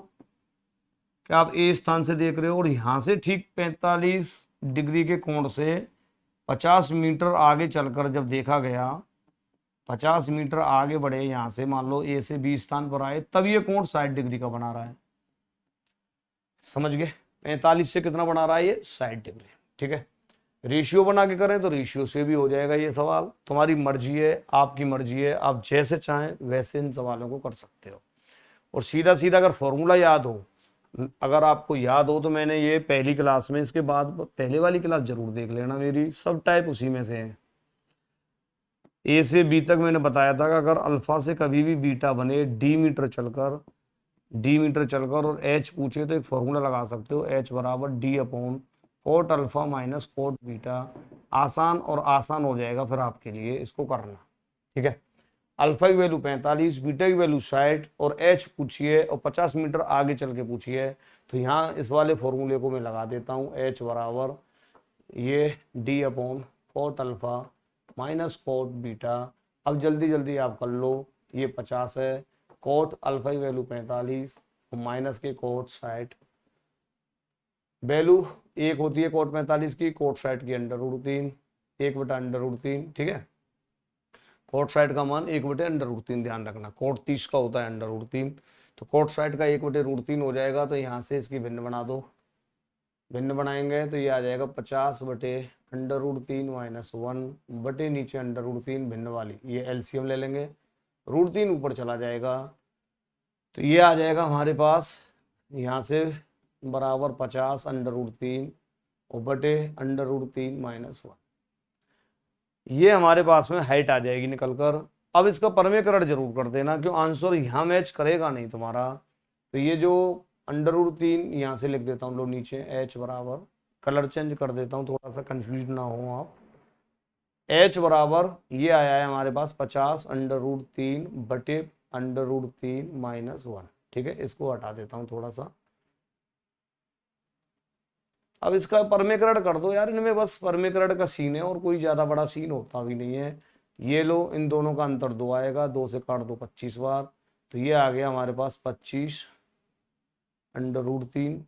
कि आप ए स्थान से देख रहे हो, और यहां से ठीक 45 डिग्री के कोण से 50 मीटर आगे चलकर जब देखा गया, 50 मीटर आगे बढ़े यहां से, मान लो ए से बी स्थान पर आए, तब ये कोण 60 डिग्री का बना रहा है। समझ गए? 45 से कितना बना रहा है ये? 60 डिग्री। ठीक है, रेशियो बना के करें तो रेशियो से भी हो जाएगा ये सवाल। तुम्हारी मर्जी है, आपकी मर्जी है, आप जैसे चाहें वैसे इन सवालों को कर सकते हो। और सीधा सीधा अगर फॉर्मूला याद हो, अगर आपको याद हो, तो मैंने ये पहली क्लास में, इसके बाद पहले वाली क्लास जरूर देख लेना मेरी, सब टाइप उसी में से है। ए से बी तक मैंने बताया था कि अगर अल्फा से कभी भी बीटा बने डी मीटर चलकर और एच पूछे तो एक फॉर्मूला लगा सकते हो, एच बराबर D/cot alpha minus cot beta. आसान और आसान हो जाएगा फिर आपके लिए इसको करना। ठीक है, अल्फा की वैल्यू 45, बीटा की वैल्यू 60, और एच पूछिए और 50 मीटर आगे चल के पूछिए, तो यहाँ इस वाले फॉर्मूले को मैं लगा देता हूँ, एच बराबर ये D/cot alpha minus cot beta. अब जल्दी जल्दी आप कर लो, ये 50 है, कोट अल्फा की वैल्यू 45 और माइनस के कोट 60, वैल्यू 1 होती है कोट 45 की, कोट 60 की √3, 1/√3। ठीक है, कोट 60 का मान 1/√3, ध्यान रखना, कोट 30 का होता है √3, तो कोट 60 का 1/√3 हो जाएगा। तो यहाँ से इसकी भिन्न बना दो, भिन्न बनाएंगे तो ये आ जाएगा 50/√3 - 1 बटे नीचे √3 भिन्न वाली, ये एलसीएम ले लेंगे, √3 ऊपर चला जाएगा, तो ये आ जाएगा हमारे पास यहाँ से बराबर 50/√3 और बटे √3 - 1, ये हमारे पास में हाइट आ जाएगी निकल कर। अब इसका परमीकरण जरूर कर देना, क्यों आंसर यहाँ मैच करेगा नहीं तुम्हारा। तो ये जो √3 यहाँ से लिख देता हूँ लो नीचे, एच बराबर, कलर चेंज कर देता हूँ थोड़ा सा कंफ्यूज ना हो आप, एच बराबर ये आया है हमारे पास 50/√3 बटे √3 - 1। ठीक है, इसको हटा देता हूं थोड़ा सा। अब इसका परमीकरण कर दो यार, इनमें बस परमीकरण का सीन है और कोई ज्यादा बड़ा सीन होता भी नहीं है। ये लो, इन दोनों का अंतर 2 आएगा, 2 से काट दो 25 बार, तो ये आ गया हमारे पास 25/√3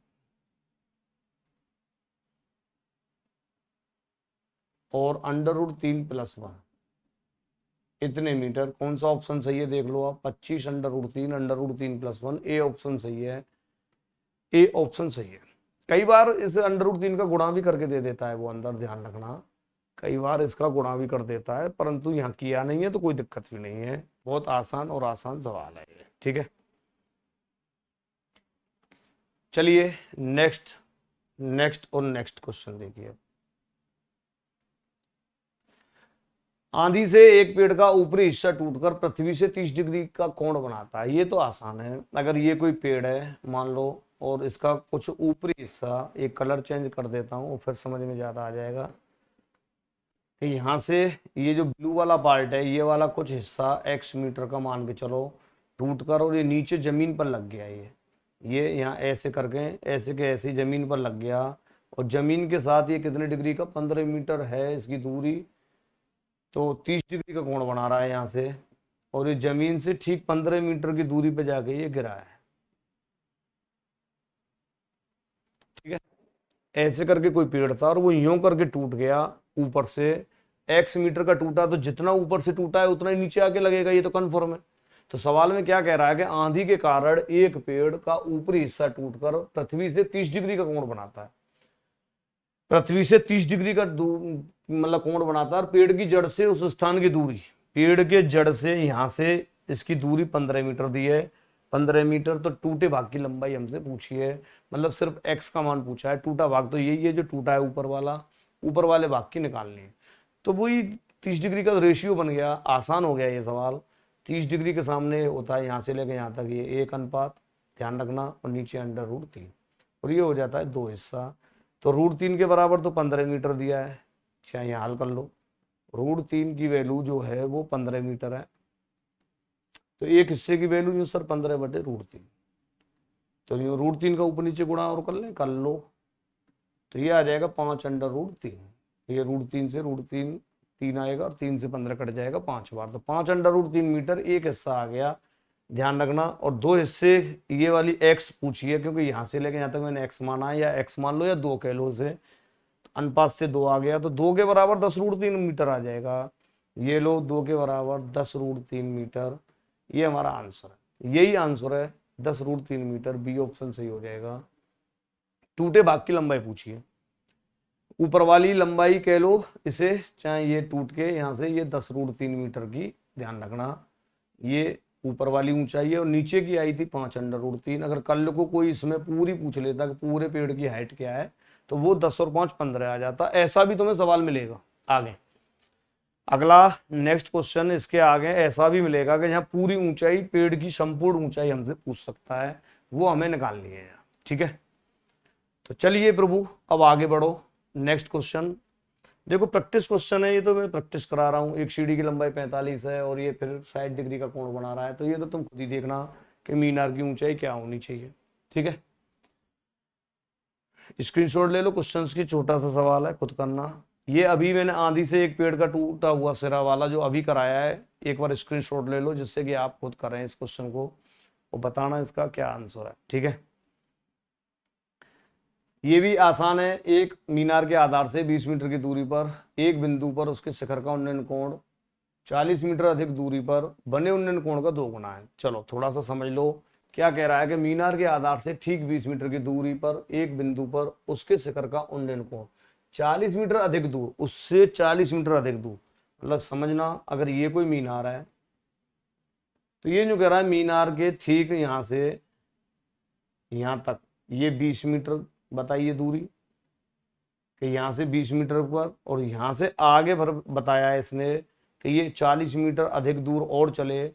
और √3 + 1, इतने मीटर। कौन सा ऑप्शन सही है देख लो आप, 25/√3 √3 + 1, ए ऑप्शन सही है, ए ऑप्शन सही है। कई बार इस √3 का गुणा भी करके दे देता है वो अंदर, ध्यान रखना, कई बार इसका गुणा भी कर देता है, परंतु यहाँ किया नहीं है तो कोई दिक्कत भी नहीं है, बहुत आसान और आसान सवाल है ये। ठीक है, चलिए नेक्स्ट और नेक्स्ट क्वेश्चन देखिए। आंधी से एक पेड़ का ऊपरी हिस्सा टूटकर पृथ्वी से 30 डिग्री का कोण बनाता है। ये तो आसान है। अगर ये कोई पेड़ है मान लो और इसका कुछ ऊपरी हिस्सा, एक कलर चेंज कर देता हूँ फिर समझ में ज्यादा आ जाएगा कि यहाँ से ये जो ब्लू वाला पार्ट है ये वाला कुछ हिस्सा x मीटर का मान के चलो टूट कर और ये नीचे जमीन पर लग गया। ये यहाँ ऐसे करके ऐसे के ऐसे जमीन पर लग गया और जमीन के साथ ये कितने डिग्री का 15 मीटर है इसकी दूरी, तो 30 डिग्री का कोण बना रहा है यहाँ से और ये जमीन से ठीक 15 मीटर की दूरी पे जाके ये गिरा है। ठीक है, ऐसे करके कोई पेड़ था और वो यूं करके टूट गया ऊपर से, x मीटर का टूटा तो जितना ऊपर से टूटा है उतना ही नीचे आके लगेगा, ये तो कन्फर्म है। तो सवाल में क्या कह रहा है कि आंधी के कारण एक पेड़ का ऊपरी हिस्सा टूटकर पृथ्वी से 30 डिग्री का कोण बनाता है। पृथ्वी से 30 डिग्री का मतलब कोण बनाता है और पेड़ की जड़ से उस स्थान की दूरी, पेड़ के जड़ से यहां से इसकी दूरी 15 मीटर दी है। 15 मीटर तो टूटे भाग की लंबाई हमसे पूछी है, मतलब सिर्फ x का मान पूछा है। टूटा भाग तो यही है जो टूटा है ऊपर वाला, ऊपर वाले भाग की निकालनी है। तो वही 30 डिग्री का रेशियो बन गया, आसान हो गया ये सवाल। 30 डिग्री के सामने होता है यहाँ से लेकर यहाँ तक ये 1 अनुपात, ध्यान रखना, और नीचे √3 और ये हो जाता है 2 हिस्सा। तो √3 के बराबर तो 15 मीटर दिया है, चाहे यहाँ हल कर लो। √3 की वैल्यू जो है वो 15 मीटर है, तो एक हिस्से की वैल्यू यूं सर 15/√3, तो यूं √3 का ऊपर नीचे गुणा और कर लो तो ये आ जाएगा 5/√3। ये √3 से √3 3 आएगा और 3 से 15 कट जाएगा 5 बार, तो 5/√3 मीटर एक हिस्सा आ गया, ध्यान रखना। और 2 हिस्से ये वाली x पूछी है क्योंकि यहाँ से लेके यहाँ तक मैंने x माना है, या x मान लो या 2 कह लो इसे, अनुपात से 2 आ गया तो 2 के बराबर 10√3 मीटर आ जाएगा। ये लो 2 के बराबर 10√3 मीटर, ये हमारा आंसर है, यही आंसर है 10√3 मीटर। बी ऑप्शन सही हो जाएगा। टूटे भाग की लंबाई पूछी है, ऊपर वाली लंबाई कह लो इसे, चाहे ये टूट के यहाँ से ये 10√3 मीटर की, ध्यान रखना ये ऊपर वाली ऊंचाई है और नीचे की आई थी 5/√3। अगर कल को कोई इसमें पूरी पूछ लेता कि पूरे पेड़ की हाइट क्या है तो वो 10 और 5 15 आ जाता। ऐसा भी तुम्हें सवाल मिलेगा आगे। अगला नेक्स्ट क्वेश्चन इसके आगे ऐसा भी मिलेगा कि यहाँ पूरी ऊंचाई, पेड़ की संपूर्ण ऊंचाई हमसे पूछ सकता है, वो हमें निकालनी है। ठीक है, तो चलिए प्रभु अब आगे बढ़ो। नेक्स्ट क्वेश्चन देखो, प्रैक्टिस क्वेश्चन है ये, तो मैं प्रैक्टिस करा रहा हूँ। एक सीढ़ी की लंबाई 45 है और ये फिर 60 डिग्री का कोण बना रहा है, तो ये तो तुम खुद ही देखना कि मीनार की ऊंचाई क्या होनी चाहिए। ठीक है, स्क्रीनशॉट ले लो क्वेश्चंस की, छोटा सा सवाल है, खुद करना। ये अभी मैंने आंधी से एक पेड़ का टूटा हुआ सिरा वाला जो अभी कराया है, एक बार स्क्रीनशॉट ले लो जिससे कि आप खुद करें इस क्वेश्चन को और बताना इसका क्या आंसर है। ठीक है, ये भी आसान है। एक मीनार के आधार से 20 मीटर की दूरी पर एक बिंदु पर उसके शिखर का उन्नयन कोण 40 मीटर अधिक दूरी पर बने उन्नयन कोण का 2 गुना है। चलो थोड़ा सा समझ लो, क्या कह रहा है कि मीनार के आधार से ठीक 20 मीटर की दूरी पर एक बिंदु पर उसके शिखर का उन्नयन कोण 40 मीटर अधिक दूर, उससे 40 मीटर अधिक दूर, मतलब समझना अगर ये कोई मीनार है तो ये जो कह रहा है मीनार के ठीक यहां से यहां तक ये 20 मीटर बताइए दूरी, कि यहां से 20 मीटर पर, और यहां से आगे भर बताया है इसने कि ये 40 मीटर अधिक दूर और चले,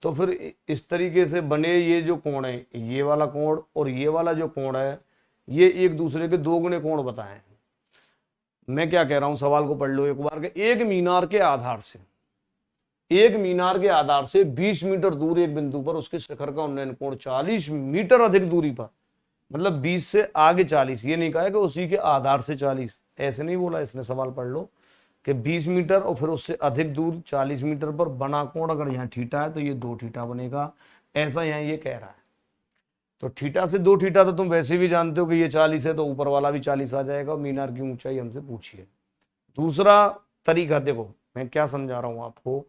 तो फिर इस तरीके से बने ये जो कोण है, ये वाला कोण और ये वाला जो कोण है, ये एक दूसरे के 2 गुने कोण बताएं। मैं क्या कह रहा हूं, सवाल को पढ़ लो एक बार के, एक मीनार के आधार से, एक मीनार के आधार से 20 मीटर दूर एक बिंदु पर उसके शिखर का उन्नयन कोण 40 मीटर अधिक दूरी पर, मतलब 20 से आगे 40, ये नहीं कहा है कि उसी के आधार से 40, ऐसे नहीं बोला इसने, सवाल पढ़ लो कि 20 मीटर और फिर उससे अधिक दूर 40 मीटर पर बना कोण अगर यहाँ थीटा है तो ये 2 थीटा बनेगा, ऐसा यहाँ ये कह रहा है। तो थीटा से 2 थीटा तो तुम वैसे भी जानते हो कि ये 40 है, तो ऊपर वाला भी 40 आ जाएगा। मीनार की ऊंचाई हमसे पूछिए। दूसरा तरीका देखो, मैं क्या समझा रहा हूँ आपको,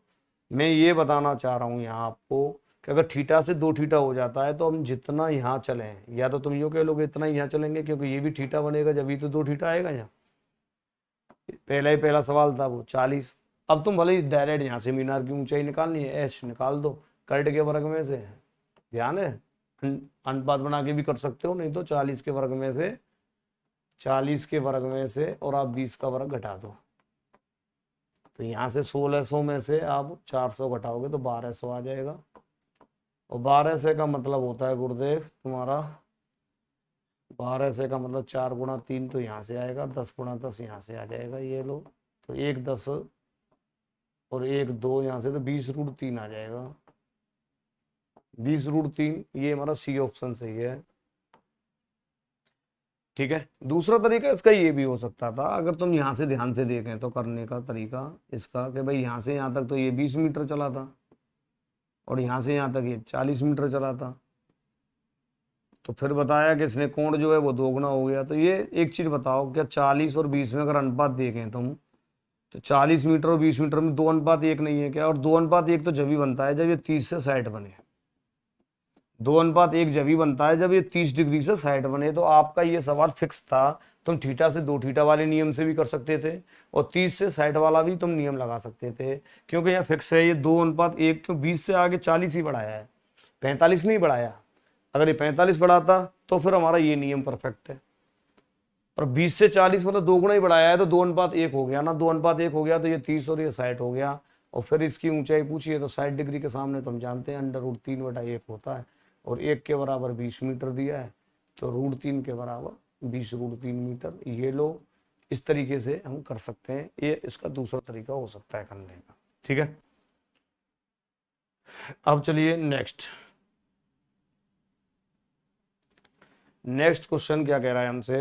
मैं ये बताना चाह रहा हूँ यहाँ आपको कि अगर थीटा से 2 थीटा हो जाता है तो हम जितना यहाँ चलें, या तो तुम यूँ कह लोगे इतना यहाँ चलेंगे क्योंकि ये भी थीटा बनेगा, जब ही तो 2 थीटा आएगा यहाँ। पहला सवाल था वो 40। अब तुम भले ही डायरेक्ट यहाँ से मीनार की ऊंचाई निकालनी है, एच निकाल दो कर्ड के वर्ग में से, ध्यान है, अनुपात बना के भी कर सकते हो, नहीं तो 40 के वर्ग में से, 40 के वर्ग में से और आप 20 का वर्ग घटा दो, तो यहाँ से 1600 में से आप 400 घटाओगे तो 1200 आ जाएगा। और 1200 का मतलब होता है गुरुदेव तुम्हारा, 1200 का मतलब 4 × 3 तो यहाँ से आएगा, 10 × 10 यहाँ से आ जाएगा, ये लो। तो 1 10 और 1 2 यहाँ से, तो 20√3 आ जाएगा। 20√3 ये हमारा सी ऑप्शन सही है। ठीक है। दूसरा तरीका इसका ये भी हो सकता था, अगर तुम यहाँ से ध्यान से देखें तो करने का तरीका इसका कि भाई यहाँ से यहाँ तक तो ये 20 मीटर चला था और यहाँ से यहाँ तक ये 40 मीटर चला था। तो फिर बताया कि इसने कोण जो है वो 2 गुना हो गया। तो ये एक चीज बताओ, क्या 40 और 20 में अगर अनुपात देखें तुम, तो 40 मीटर और 20 मीटर में 2:1 नहीं है क्या? और 2:1 तो जब ही बनता है जब ये 30 से 60 बने। 2:1 जब ही बनता है जब ये 30 डिग्री से 60 बने। तो आपका ये सवाल फिक्स था, तुम थीटा से 2 थीटा वाले नियम से भी कर सकते थे और 30 से 60 वाला भी तुम नियम लगा सकते थे, क्योंकि यह फिक्स है। ये 2:1 क्यों 20 से आगे 40 ही बढ़ाया है, 45 नहीं बढ़ाया। अगर ये 45 बढ़ाता तो फिर हमारा ये नियम परफेक्ट है। और 20 से 40 मतलब 2 गुना ही बढ़ाया है, तो 2:1 हो गया ना। 2:1 हो गया तो ये 30 और ये 60 हो गया। और फिर इसकी ऊंचाई पूछिए तो 60 डिग्री के सामने तो हम जानते हैं √3/1 होता है, और 1 के बराबर 20 मीटर दिया है, तो √3 के बराबर 20√3 मीटर। ये लो, इस तरीके से हम कर सकते हैं। ये इसका दूसरा तरीका हो सकता है करने का। ठीक है। अब चलिए नेक्स्ट क्वेश्चन क्या कह रहा है हमसे।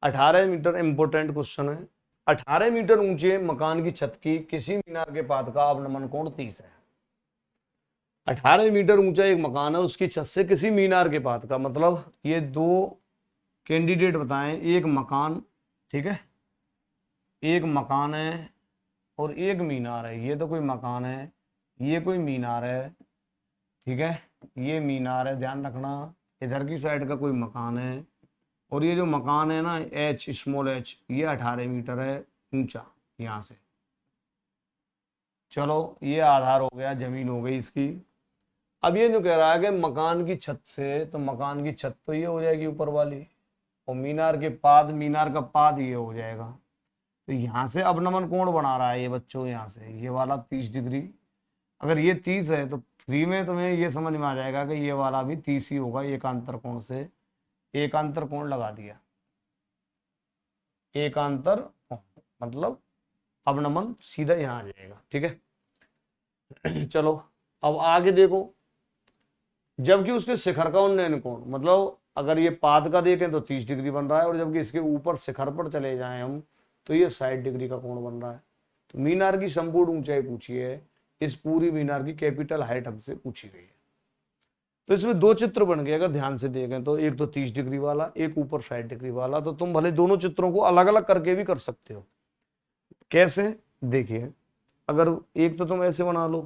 18 मीटर इंपोर्टेंट क्वेश्चन है। 18 मीटर ऊंचे मकान की छत की किसी मीनार के पाद का अवनमन कोण 30 है। 18 मीटर ऊंचा एक मकान है, उसकी छत से किसी मीनार के पाद का, मतलब ये 2 कैंडिडेट बताएं। एक मकान, ठीक है, एक मकान है और एक मीनार है। ये तो कोई मकान है, ये कोई मीनार है। ठीक है, ये मीनार है, ध्यान रखना। इधर की साइड का कोई मकान है, और ये जो मकान है ना h स्मॉल h, ये 18 मीटर है ऊंचा यहाँ से। चलो ये आधार हो गया, जमीन हो गई इसकी। अब ये जो कह रहा है कि मकान की छत से, तो मकान की छत तो ये हो जाएगी ऊपर वाली, और मीनार के पाद, मीनार का पाद ये हो जाएगा। तो यहाँ से अवनमन कोण बना रहा है ये बच्चों, यहाँ से ये वाला 30 डिग्री। अगर ये 30 है तो फ्री में तुम्हें ये समझ में आ जाएगा कि ये वाला भी 30 ही होगा। एकांतर कोण से एकांतर कोण लगा दिया, एकांतर कोण मतलब अवनमन सीधा यहाँ आ जाएगा। ठीक है। चलो अब आगे देखो, जबकि उसके शिखर का उन्नयन कोण, मतलब अगर ये पाद का देखें तो 30 डिग्री बन रहा है, और जबकि इसके ऊपर शिखर पर चले जाएं हम तो ये 60 डिग्री का कोण बन रहा है। तो मीनार की संपूर्ण ऊंचाई पूछी है, इस पूरी मीनार की कैपिटल हाइट हमसे पूछी गई है। तो इसमें 2 चित्र बन गए अगर ध्यान से देखें तो, एक तो 30 डिग्री वाला, एक ऊपर 60 डिग्री वाला। तो तुम भले दोनों चित्रों को अलग अलग करके भी कर सकते हो। कैसे? देखिए, अगर एक तो तुम ऐसे बना लो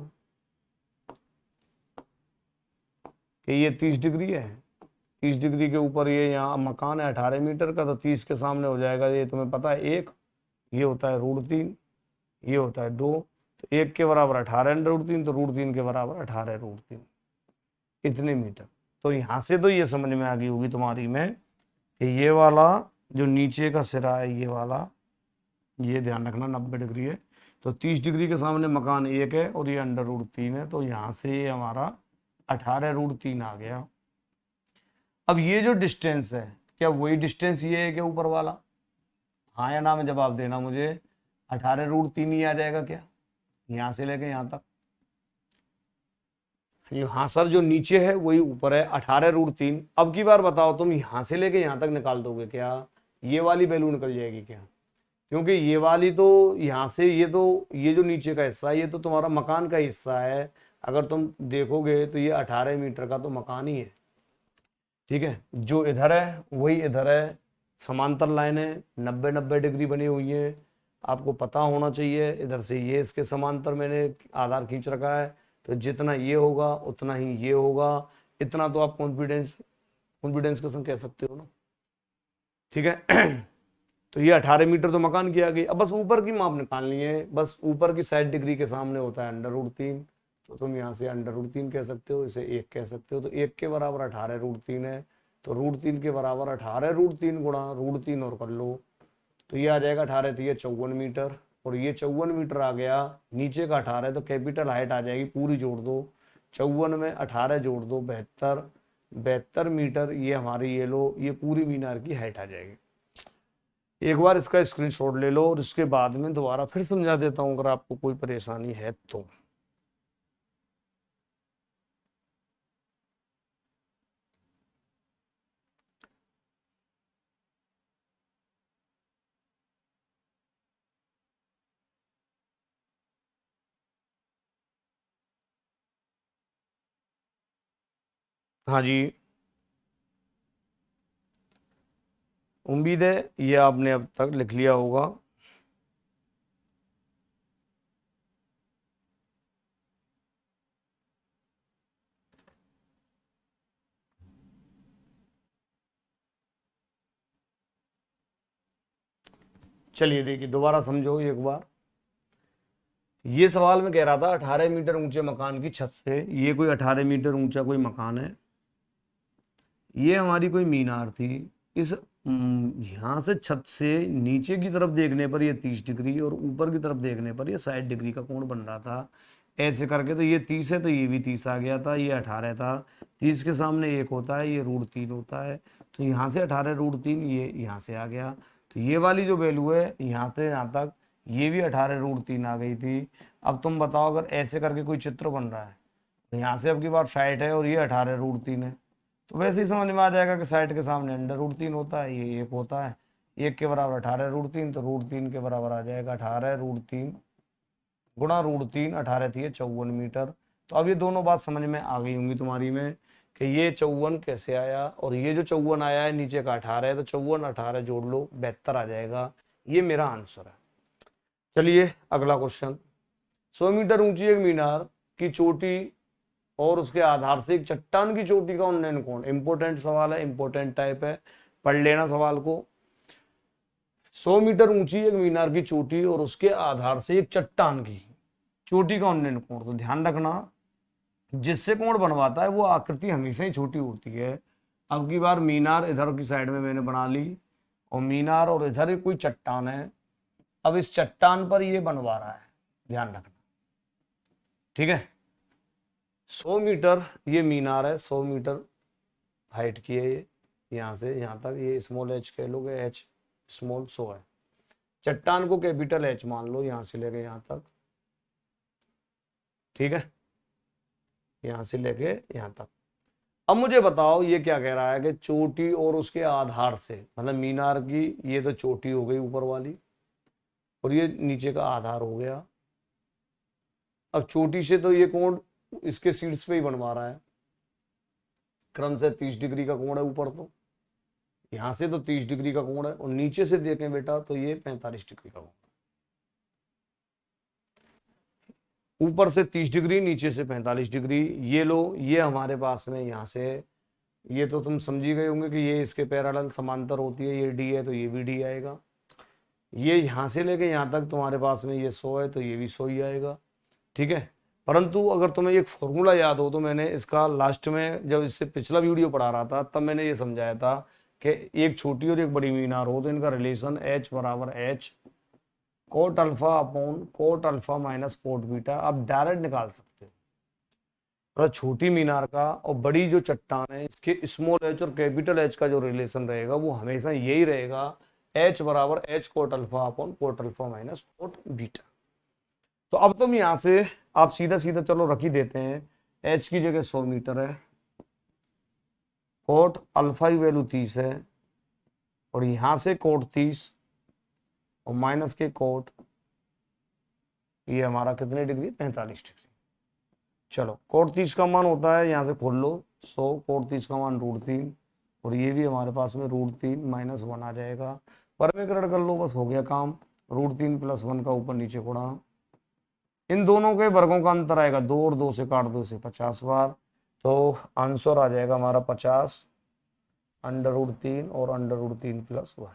कि ये 30 डिग्री है, 30 डिग्री के ऊपर ये यहाँ मकान है 18 मीटर का, तो 30 के सामने हो जाएगा, ये तुम्हें पता है 1, ये होता है √3, ये होता है 2, तो 1 के बराबर 18√3, तो √3 के बराबर 18√3, इतने मीटर। तो यहाँ से तो ये समझ में आ गई होगी तुम्हारी में कि ये वाला जो नीचे का सिरा है, ये वाला, ये ध्यान रखना 90 डिग्री है। तो 30 डिग्री के सामने मकान 1 है और ये √3 है, तो यहाँ से ये हमारा 18√3 आ गया। अब ये जो डिस्टेंस है, क्या वही डिस्टेंस ये है क्या ऊपर वाला? हाँ या ना में जवाब देना मुझे। 18√3 ही आ जाएगा क्या यहाँ से लेके यहाँ तक? हाँ सर, जो नीचे है वही ऊपर है, 18√3। अब की बार बताओ, तुम यहाँ से लेके यहाँ तक निकाल दोगे क्या? ये वाली वैल्यू निकल जाएगी क्या? क्योंकि ये वाली तो यहाँ से, ये तो ये जो नीचे का हिस्सा है ये तो तुम्हारा मकान का हिस्सा है। अगर तुम देखोगे तो ये 18 मीटर का तो मकान ही है। ठीक है, जो इधर है वही इधर है, समांतर लाइन है, 90-90 डिग्री बनी हुई है। आपको पता होना चाहिए, इधर से ये इसके समांतर मैंने आधार खींच रखा है, तो जितना ये होगा उतना ही ये होगा। इतना तो आप कॉन्फिडेंस के संग कह सकते हो ना। ठीक है। तो ये 18 मीटर तो मकान की आ गई। अब बस ऊपर की माप निकालनी है, बस ऊपर की 60 डिग्री के सामने होता है √3, तो तुम यहाँ से √3 कह सकते हो, इसे 1 कह सकते हो। तो 1 के बराबर 18√3 है, तो √3 के बराबर 18√3 गुणा √3 और कर लो, तो ये आ जाएगा 18 × 3 = 54 मीटर। और ये 54 मीटर आ गया, नीचे का 18 है, तो कैपिटल हाइट आ जाएगी, पूरी जोड़ दो, 54 में 18 जोड़ दो, 72, 72 मीटर ये हमारी, ये लो, ये पूरी मीनार की हाइट आ जाएगी। एक बार इसका स्क्रीनशॉट ले लो और इसके बाद में दोबारा फिर समझा देता हूं अगर आपको कोई परेशानी है तो। हाँ जी, उम्मीद है ये आपने अब तक लिख लिया होगा। चलिए देखिए दोबारा समझो एक बार। ये सवाल में कह रहा था 18 मीटर ऊंचे मकान की छत से, ये कोई 18 मीटर ऊंचा कोई मकान है, ये हमारी कोई मीनार थी, इस यहाँ से छत से नीचे की तरफ देखने पर ये 30 डिग्री और ऊपर की तरफ देखने पर ये 60 डिग्री का कोण बन रहा था ऐसे करके। तो ये 30 है तो ये भी 30 आ गया था, ये 18 था, 30 के सामने 1 होता है, ये √3 होता है, तो यहाँ से 18 √3 ये यहाँ से आ गया। तो ये वाली जो वैल्यू है यहाँ से यहाँ तक, ये भी 18 √3 आ गई थी। अब तुम बताओ अगर ऐसे करके कोई चित्र बन रहा है, तो यहाँ से अब की बात 60 है और ये 18 √3 है, तो वैसे ही समझ में आ जाएगा कि 60 के सामने अंडर √3 होता है, ये 1 होता है, 1 के बराबर 18 √3, तो √3 के बराबर आ जाएगा 18 √3 गुणा √3, 18 थी 54 मीटर। तो अब ये दोनों बात समझ में आ गई होंगी तुम्हारी में कि ये 54 कैसे आया, और ये जो 54 आया है नीचे का 18 है, तो 54 18 जोड़ लो 72 आ जाएगा। ये मेरा आंसर है। चलिए अगला क्वेश्चन। 100 मीटर ऊंची एक मीनार की चोटी और उसके आधार से एक चट्टान की चोटी का उन्नयन कोण। इंपोर्टेंट सवाल है, इंपोर्टेंट टाइप है, पढ़ लेना सवाल को। 100 मीटर ऊंची एक मीनार की चोटी और उसके आधार से एक चट्टान की चोटी का उन्नयन कोण। तो ध्यान रखना, जिससे कोण बनवाता है वो आकृति हमेशा ही छोटी होती है। अब की बार मीनार इधर की साइड में मैंने बना ली, और मीनार और इधर कोई चट्टान है, अब इस चट्टान पर ये बनवा रहा है, ध्यान रखना, ठीक है। 100 मीटर ये मीनार है, 100 मीटर हाइट की है ये, यहाँ से यहाँ तक, ये स्मॉल h कह लोगे, h स्मॉल 100 है। चट्टान को कैपिटल H मान लो, यहाँ से लेके यहाँ तक, ठीक है, यहाँ से लेके यहाँ तक। अब मुझे बताओ ये क्या कह रहा है कि चोटी और उसके आधार से, मतलब मीनार की ये तो चोटी हो गई ऊपर वाली, और ये नीचे का आधार हो गया। अब चोटी से तो ये कोण इसके शीर्ष पे ही बनवा रहा है, क्रम से 30 डिग्री का कोण है ऊपर, तो यहां से तो 30 डिग्री का कोण है, और नीचे से देखें बेटा तो ये 45 डिग्री का कोण, ऊपर से 30 डिग्री नीचे से 45 डिग्री। ये लो, ये हमारे पास में यहाँ से, ये तो तुम समझी गए होंगे कि ये इसके पैरेलल समांतर होती है, ये डी है तो ये भी डी आएगा। ये यहाँ से लेके यहाँ तक तुम्हारे पास में ये 100 है तो ये भी 100 ही आएगा, ठीक है। परंतु अगर तुम्हें एक फॉर्मूला याद हो तो मैंने इसका लास्ट में जब इससे पिछला वीडियो पढ़ा रहा था तब मैंने ये समझाया था कि एक छोटी और एक बड़ी मीनार हो तो इनका रिलेशन H बराबर H coat alpha upon coat alpha minus cot beta, आप डायरेक्ट निकाल सकते हो। मतलब छोटी मीनार का और बड़ी जो चट्टान है इसके स्मॉल h और कैपिटल H का जो रिलेशन रहेगा वो हमेशा यही रहेगा, H बराबर H coat alpha upon coat alpha minus cot beta. तो अब तुम यहां से आप सीधा सीधा चलो रख ही देते हैं, H की जगह 100 मीटर है, कोट अल्फा की वैल्यू 30 है, और यहां से कोट 30 और माइनस के कोट, ये हमारा कितने डिग्री, 45 डिग्री। चलो कोट 30 का मान होता है, यहां से खोल लो 100, कोट 30 का मान √3, और ये भी हमारे पास में √3 माइनस 1 आ जाएगा। परमीकरण कर लो, बस हो गया काम, √3 + 1 का ऊपर नीचे गुणा, इन दोनों के वर्गों का अंतर आएगा 2 और 2 से काट दो से 50 बार, तो आंसर आ जाएगा हमारा 50 √3 और √3 + 1।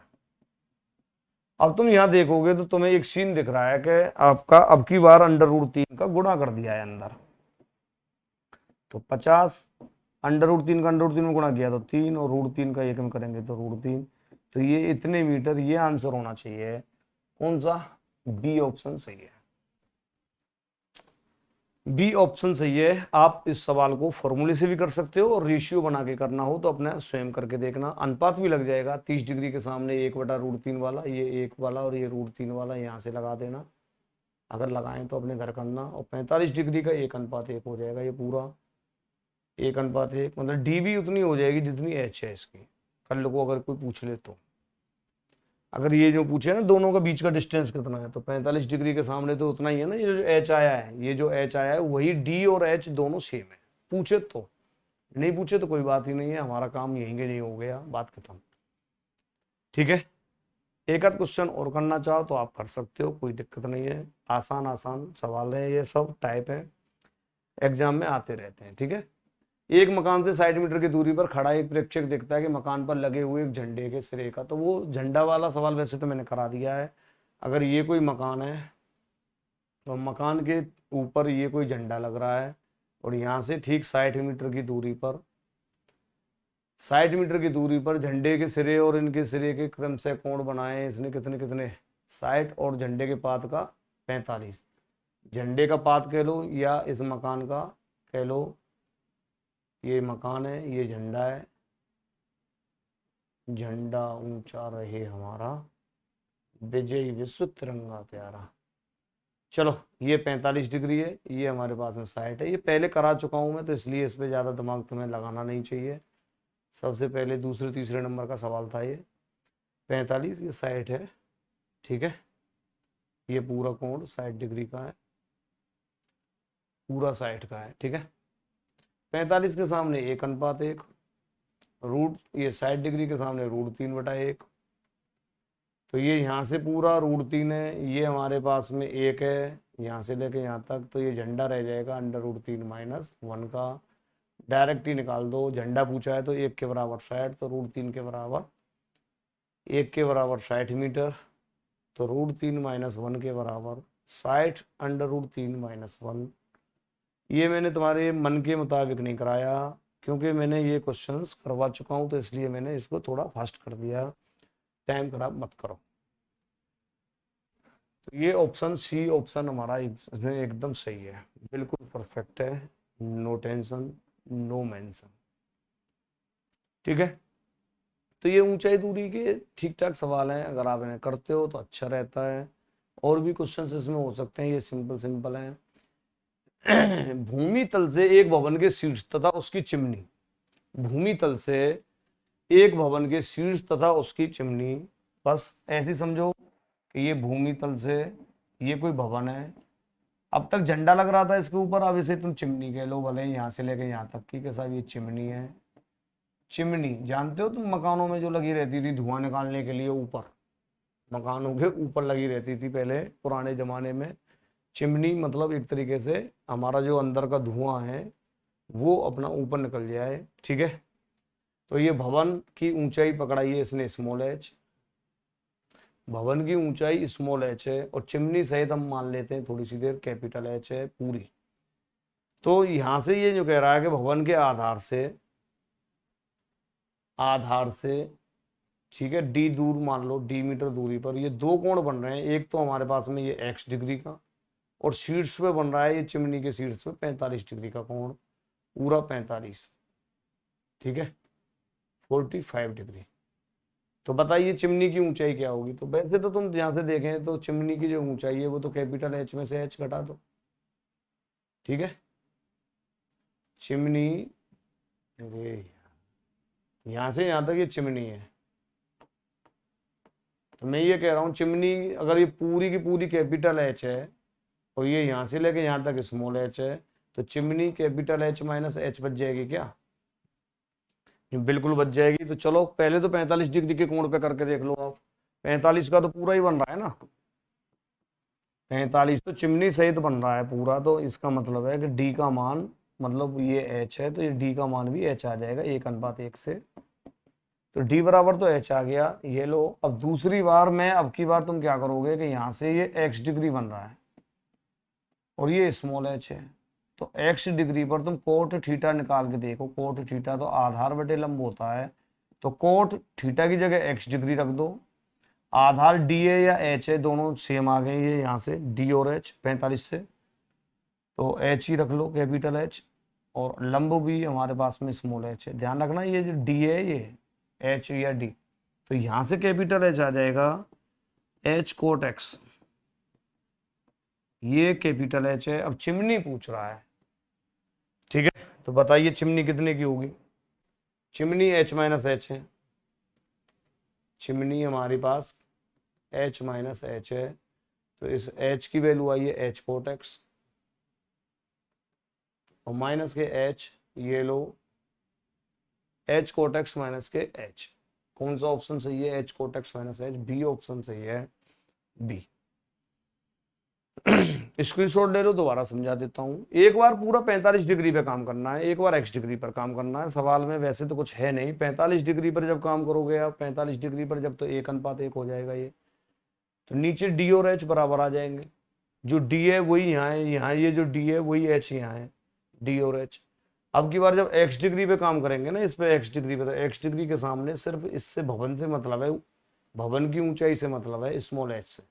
अब तुम यहां देखोगे तो तुम्हें एक सीन दिख रहा है कि आपका अब की बार √3 का गुणा कर दिया है अंदर, तो 50 √3 का √3 में गुणा किया तो 3, और √3 का 1 में करेंगे तो √3, तो ये इतने मीटर, ये आंसर होना चाहिए कौन सा, बी ऑप्शन सही है, बी ऑप्शन सही है। आप इस सवाल को फॉर्मूले से भी कर सकते हो और रेशियो बना के करना हो तो अपना स्वयं करके देखना। अनुपात भी लग जाएगा, 30 डिग्री के सामने 1/√3 वाला, ये 1 वाला और ये √3 वाला यहाँ से लगा देना। अगर लगाएं तो अपने घर करना। और 45 डिग्री का 1:1 हो जाएगा, ये पूरा 1:1, मतलब डी भी उतनी हो जाएगी जितनी एच है इसकी। कल को अगर कोई पूछ ले तो, अगर ये जो पूछे ना दोनों का बीच का डिस्टेंस कितना है, तो 45 डिग्री के सामने तो उतना ही है ना। ये जो एच आया है, ये जो एच आया है वही डी और एच दोनों सेम है। पूछे तो, नहीं पूछे तो कोई बात ही नहीं है, हमारा काम यहीं के नहीं हो गया, बात खत्म। ठीक है, एक आध क्वेश्चन और करना चाहो तो आप कर सकते हो, कोई दिक्कत नहीं है। आसान आसान सवाल है, ये सब टाइप है, एग्जाम में आते रहते हैं। ठीक है, एक मकान से 60 मीटर की दूरी पर खड़ा एक प्रेक्षक देखता है कि मकान पर लगे हुए एक झंडे के सिरे का, तो वो झंडा वाला सवाल वैसे तो मैंने करा दिया है। अगर ये कोई मकान है तो मकान के ऊपर ये कोई झंडा लग रहा है और यहाँ से ठीक 60 मीटर की दूरी पर, 60 मीटर की दूरी पर झंडे के सिरे और इनके सिरे के क्रम से कोण बनाए इसने कितने कितने, 60 और झंडे के पात का 45। झंडे का पात कह लो या इस मकान का कह लो, ये मकान है, ये झंडा है, झंडा ऊंचा रहे हमारा, विजय विश्व तिरंगा प्यारा। चलो ये 45 डिग्री है, ये हमारे पास में 60 है। ये पहले करा चुका हूं मैं तो इसलिए इस पे ज़्यादा दिमाग तुम्हें लगाना नहीं चाहिए। सबसे पहले दूसरे तीसरे नंबर का सवाल था ये। 45, ये 60 है। ठीक है, ये पूरा कोण 60 डिग्री का है, पूरा 60 का है। ठीक है, 45 के सामने 1:1, रूट ये 60 डिग्री के सामने √3/1, तो ये यहाँ से पूरा √3 है, ये हमारे पास में 1 है यहाँ से लेके यहाँ तक, तो ये झंडा रह जाएगा √3 - 1 का। डायरेक्ट ही निकाल दो, झंडा पूछा है तो 1 के बराबर 60, तो √3 के बराबर 1 के बराबर 60 मीटर, तो √3 - 1 के बराबर 60 √3 - 1। ये मैंने तुम्हारे मन के मुताबिक नहीं कराया क्योंकि मैंने ये क्वेश्चंस करवा चुका हूं, तो इसलिए मैंने इसको थोड़ा फास्ट कर दिया। टाइम खराब मत करो। तो ये ऑप्शन सी ऑप्शन हमारा इसमें एकदम सही है, बिल्कुल परफेक्ट है, नो टेंशन नो मेंशन। ठीक है, तो ये ऊंचाई दूरी के ठीक ठाक सवाल हैं, अगर आप इन्हें करते हो तो अच्छा रहता है। और भी क्वेश्चंस इसमें हो सकते हैं, ये सिंपल सिंपल हैं। भूमि तल से एक भवन के शीर्ष तथा उसकी चिमनी, भूमि तल से एक भवन के शीर्ष तथा उसकी चिमनी, बस ऐसी समझो कि ये भूमि तल से ये कोई भवन है, अब तक झंडा लग रहा था इसके ऊपर, अब इसे तुम चिमनी कह लो, भले यहाँ से लेके यहाँ तक की साहब ये चिमनी है। चिमनी जानते हो तुम, मकानों में जो लगी रहती थी धुआं निकालने के लिए, ऊपर मकानों के ऊपर लगी रहती थी पहले पुराने जमाने में। चिमनी मतलब एक तरीके से हमारा जो अंदर का धुआं है वो अपना ऊपर निकल जाए। ठीक है, तो ये भवन की ऊंचाई पकड़ाई है इसने स्मॉल एच, भवन की ऊंचाई स्मॉल एच है, और चिमनी सहित हम मान लेते हैं थोड़ी सी देर कैपिटल एच है पूरी। तो यहां से ये जो कह रहा है कि भवन के आधार से ठीक है डी दूर मान लो, डी मीटर दूरी पर ये दो कोण बन रहे हैं। एक तो हमारे पास में ये x डिग्री का, और शीर्ष पे बन रहा है ये चिमनी के शीर्ष पे 45 डिग्री का कोण, पूरा 45। ठीक है, 45 डिग्री। तो बताइए चिमनी की ऊंचाई क्या होगी। तो वैसे तो तुम यहां से देखें तो चिमनी की जो ऊंचाई है वो तो कैपिटल एच में से एच घटा दो। ठीक है, चिमनी, अरे यहां से यहां तक ये चिमनी है, तो मैं ये कह रहा हूं चिमनी अगर ये पूरी की पूरी कैपिटल एच है और ये यहां से लेके यहां तक स्मॉल एच है, तो chimney capital H minus H बच जाएगी क्या, बिल्कुल बच जाएगी। तो चलो पहले तो 45 डिग्री के कोण पे करके देख लो आप, 45 का तो पूरा ही बन रहा है ना, 45 तो चिमनी सहित बन रहा है पूरा, तो इसका मतलब है कि डी का मान, मतलब ये एच है तो ये डी का मान भी एच आ जाएगा 1:1 से। तो डी बराबर तो एच आ गया, ये लो। अब दूसरी बार मैं, अब की बार तुम क्या करोगे कि यहाँ से ये एक्स डिग्री बन रहा है और ये स्मॉल एच है, तो एक्स डिग्री पर तुम कोट थीटा निकाल के देखो। कोट थीटा तो आधार बटे लंब होता है, तो कोट थीटा की जगह एक्स डिग्री रख दो, आधार डी है या एच है, दोनों सेम आ गए ये यहाँ से, डी और एच 45 से, तो एच ही रख लो, कैपिटल एच, और लंब भी हमारे पास में स्मॉल एच है। ध्यान रखना ये जो डी है ये एच या डी, तो यहां से कैपिटल एच आ जाएगा एच कोट एक्स, ये कैपिटल एच है। अब चिमनी पूछ रहा है, ठीक है, तो बताइए चिमनी कितने की होगी। चिमनी एच माइनस एच है, चिमनी हमारे पास एच माइनस एच है, तो इस एच की वैल्यू आई है एच कोट एक्स, और माइनस के एच, ये लो H quote X minus K H. कौन सा ऑप्शन सही है, H quote X minus H, B option सही है, बी। स्क्रीनशॉट ले लो, दोबारा समझा देता हूं। एक बार पूरा 45 डिग्री पे काम करना है, एक बार एक्स डिग्री पर काम करना है। सवाल में वैसे तो कुछ है नहीं, 45 डिग्री पर जब काम करोगे आप, 45 डिग्री पर जब, तो 1:1 हो जाएगा ये, तो नीचे डी और एच बराबर आ जाएंगे। जो डी है वही यहाँ है, यहाँ ये जो डी है वही एच यहाँ है, डी और एच। अब की बार जब एक्स डिग्री पे काम करेंगे ना, इस पे एक्स डिग्री पे, तो एक्स डिग्री के सामने सिर्फ इससे भवन से मतलब है, भवन की ऊंचाई से मतलब है स्मॉल एच से।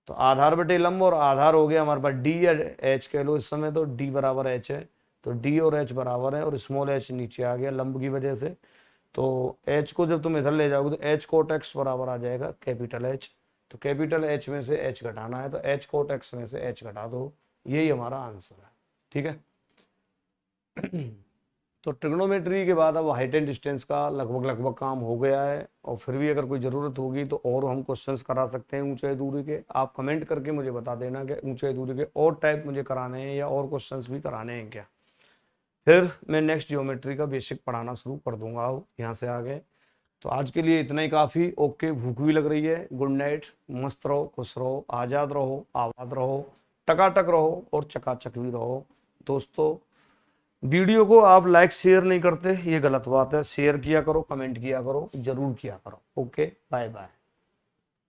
तो आधार बटे लंब, और आधार हो गया हमारे पास डी या एच कह लो इस समय, तो डी बराबर एच है, तो डी और एच बराबर है, और स्मॉल एच नीचे आ गया लंब की वजह से। तो एच को जब तुम इधर ले जाओगे तो एच कोट एक्स बराबर आ जाएगा कैपिटल एच, तो कैपिटल एच में से एच घटाना है, तो एच कोट एक्स में से एच घटा दो, यही हमारा आंसर है, ठीक है। तो ट्रिग्नोमेट्री के बाद अब हाइट एंड डिस्टेंस का लगभग काम हो गया है, और फिर भी अगर कोई ज़रूरत होगी तो और हम क्वेश्चंस करा सकते हैं ऊंचाई दूरी के। आप कमेंट करके मुझे बता देना कि ऊंचाई दूरी के और टाइप मुझे कराने हैं या और क्वेश्चंस भी कराने हैं क्या। फिर मैं नेक्स्ट जियोमेट्री का बेसिक पढ़ाना शुरू कर दूंगा यहाँ से आगे। तो आज के लिए इतना ही काफ़ी। ओके, भूख भी लग रही है। गुड नाइट, मस्त रहो, खुश रहो, आज़ाद रहो, आबाद रहो, टकाटक रहो और चकाचक भी रहो। दोस्तों, वीडियो को आप लाइक शेयर नहीं करते, ये गलत बात है। शेयर किया करो, कमेंट किया करो, जरूर किया करो। Okay, bye bye.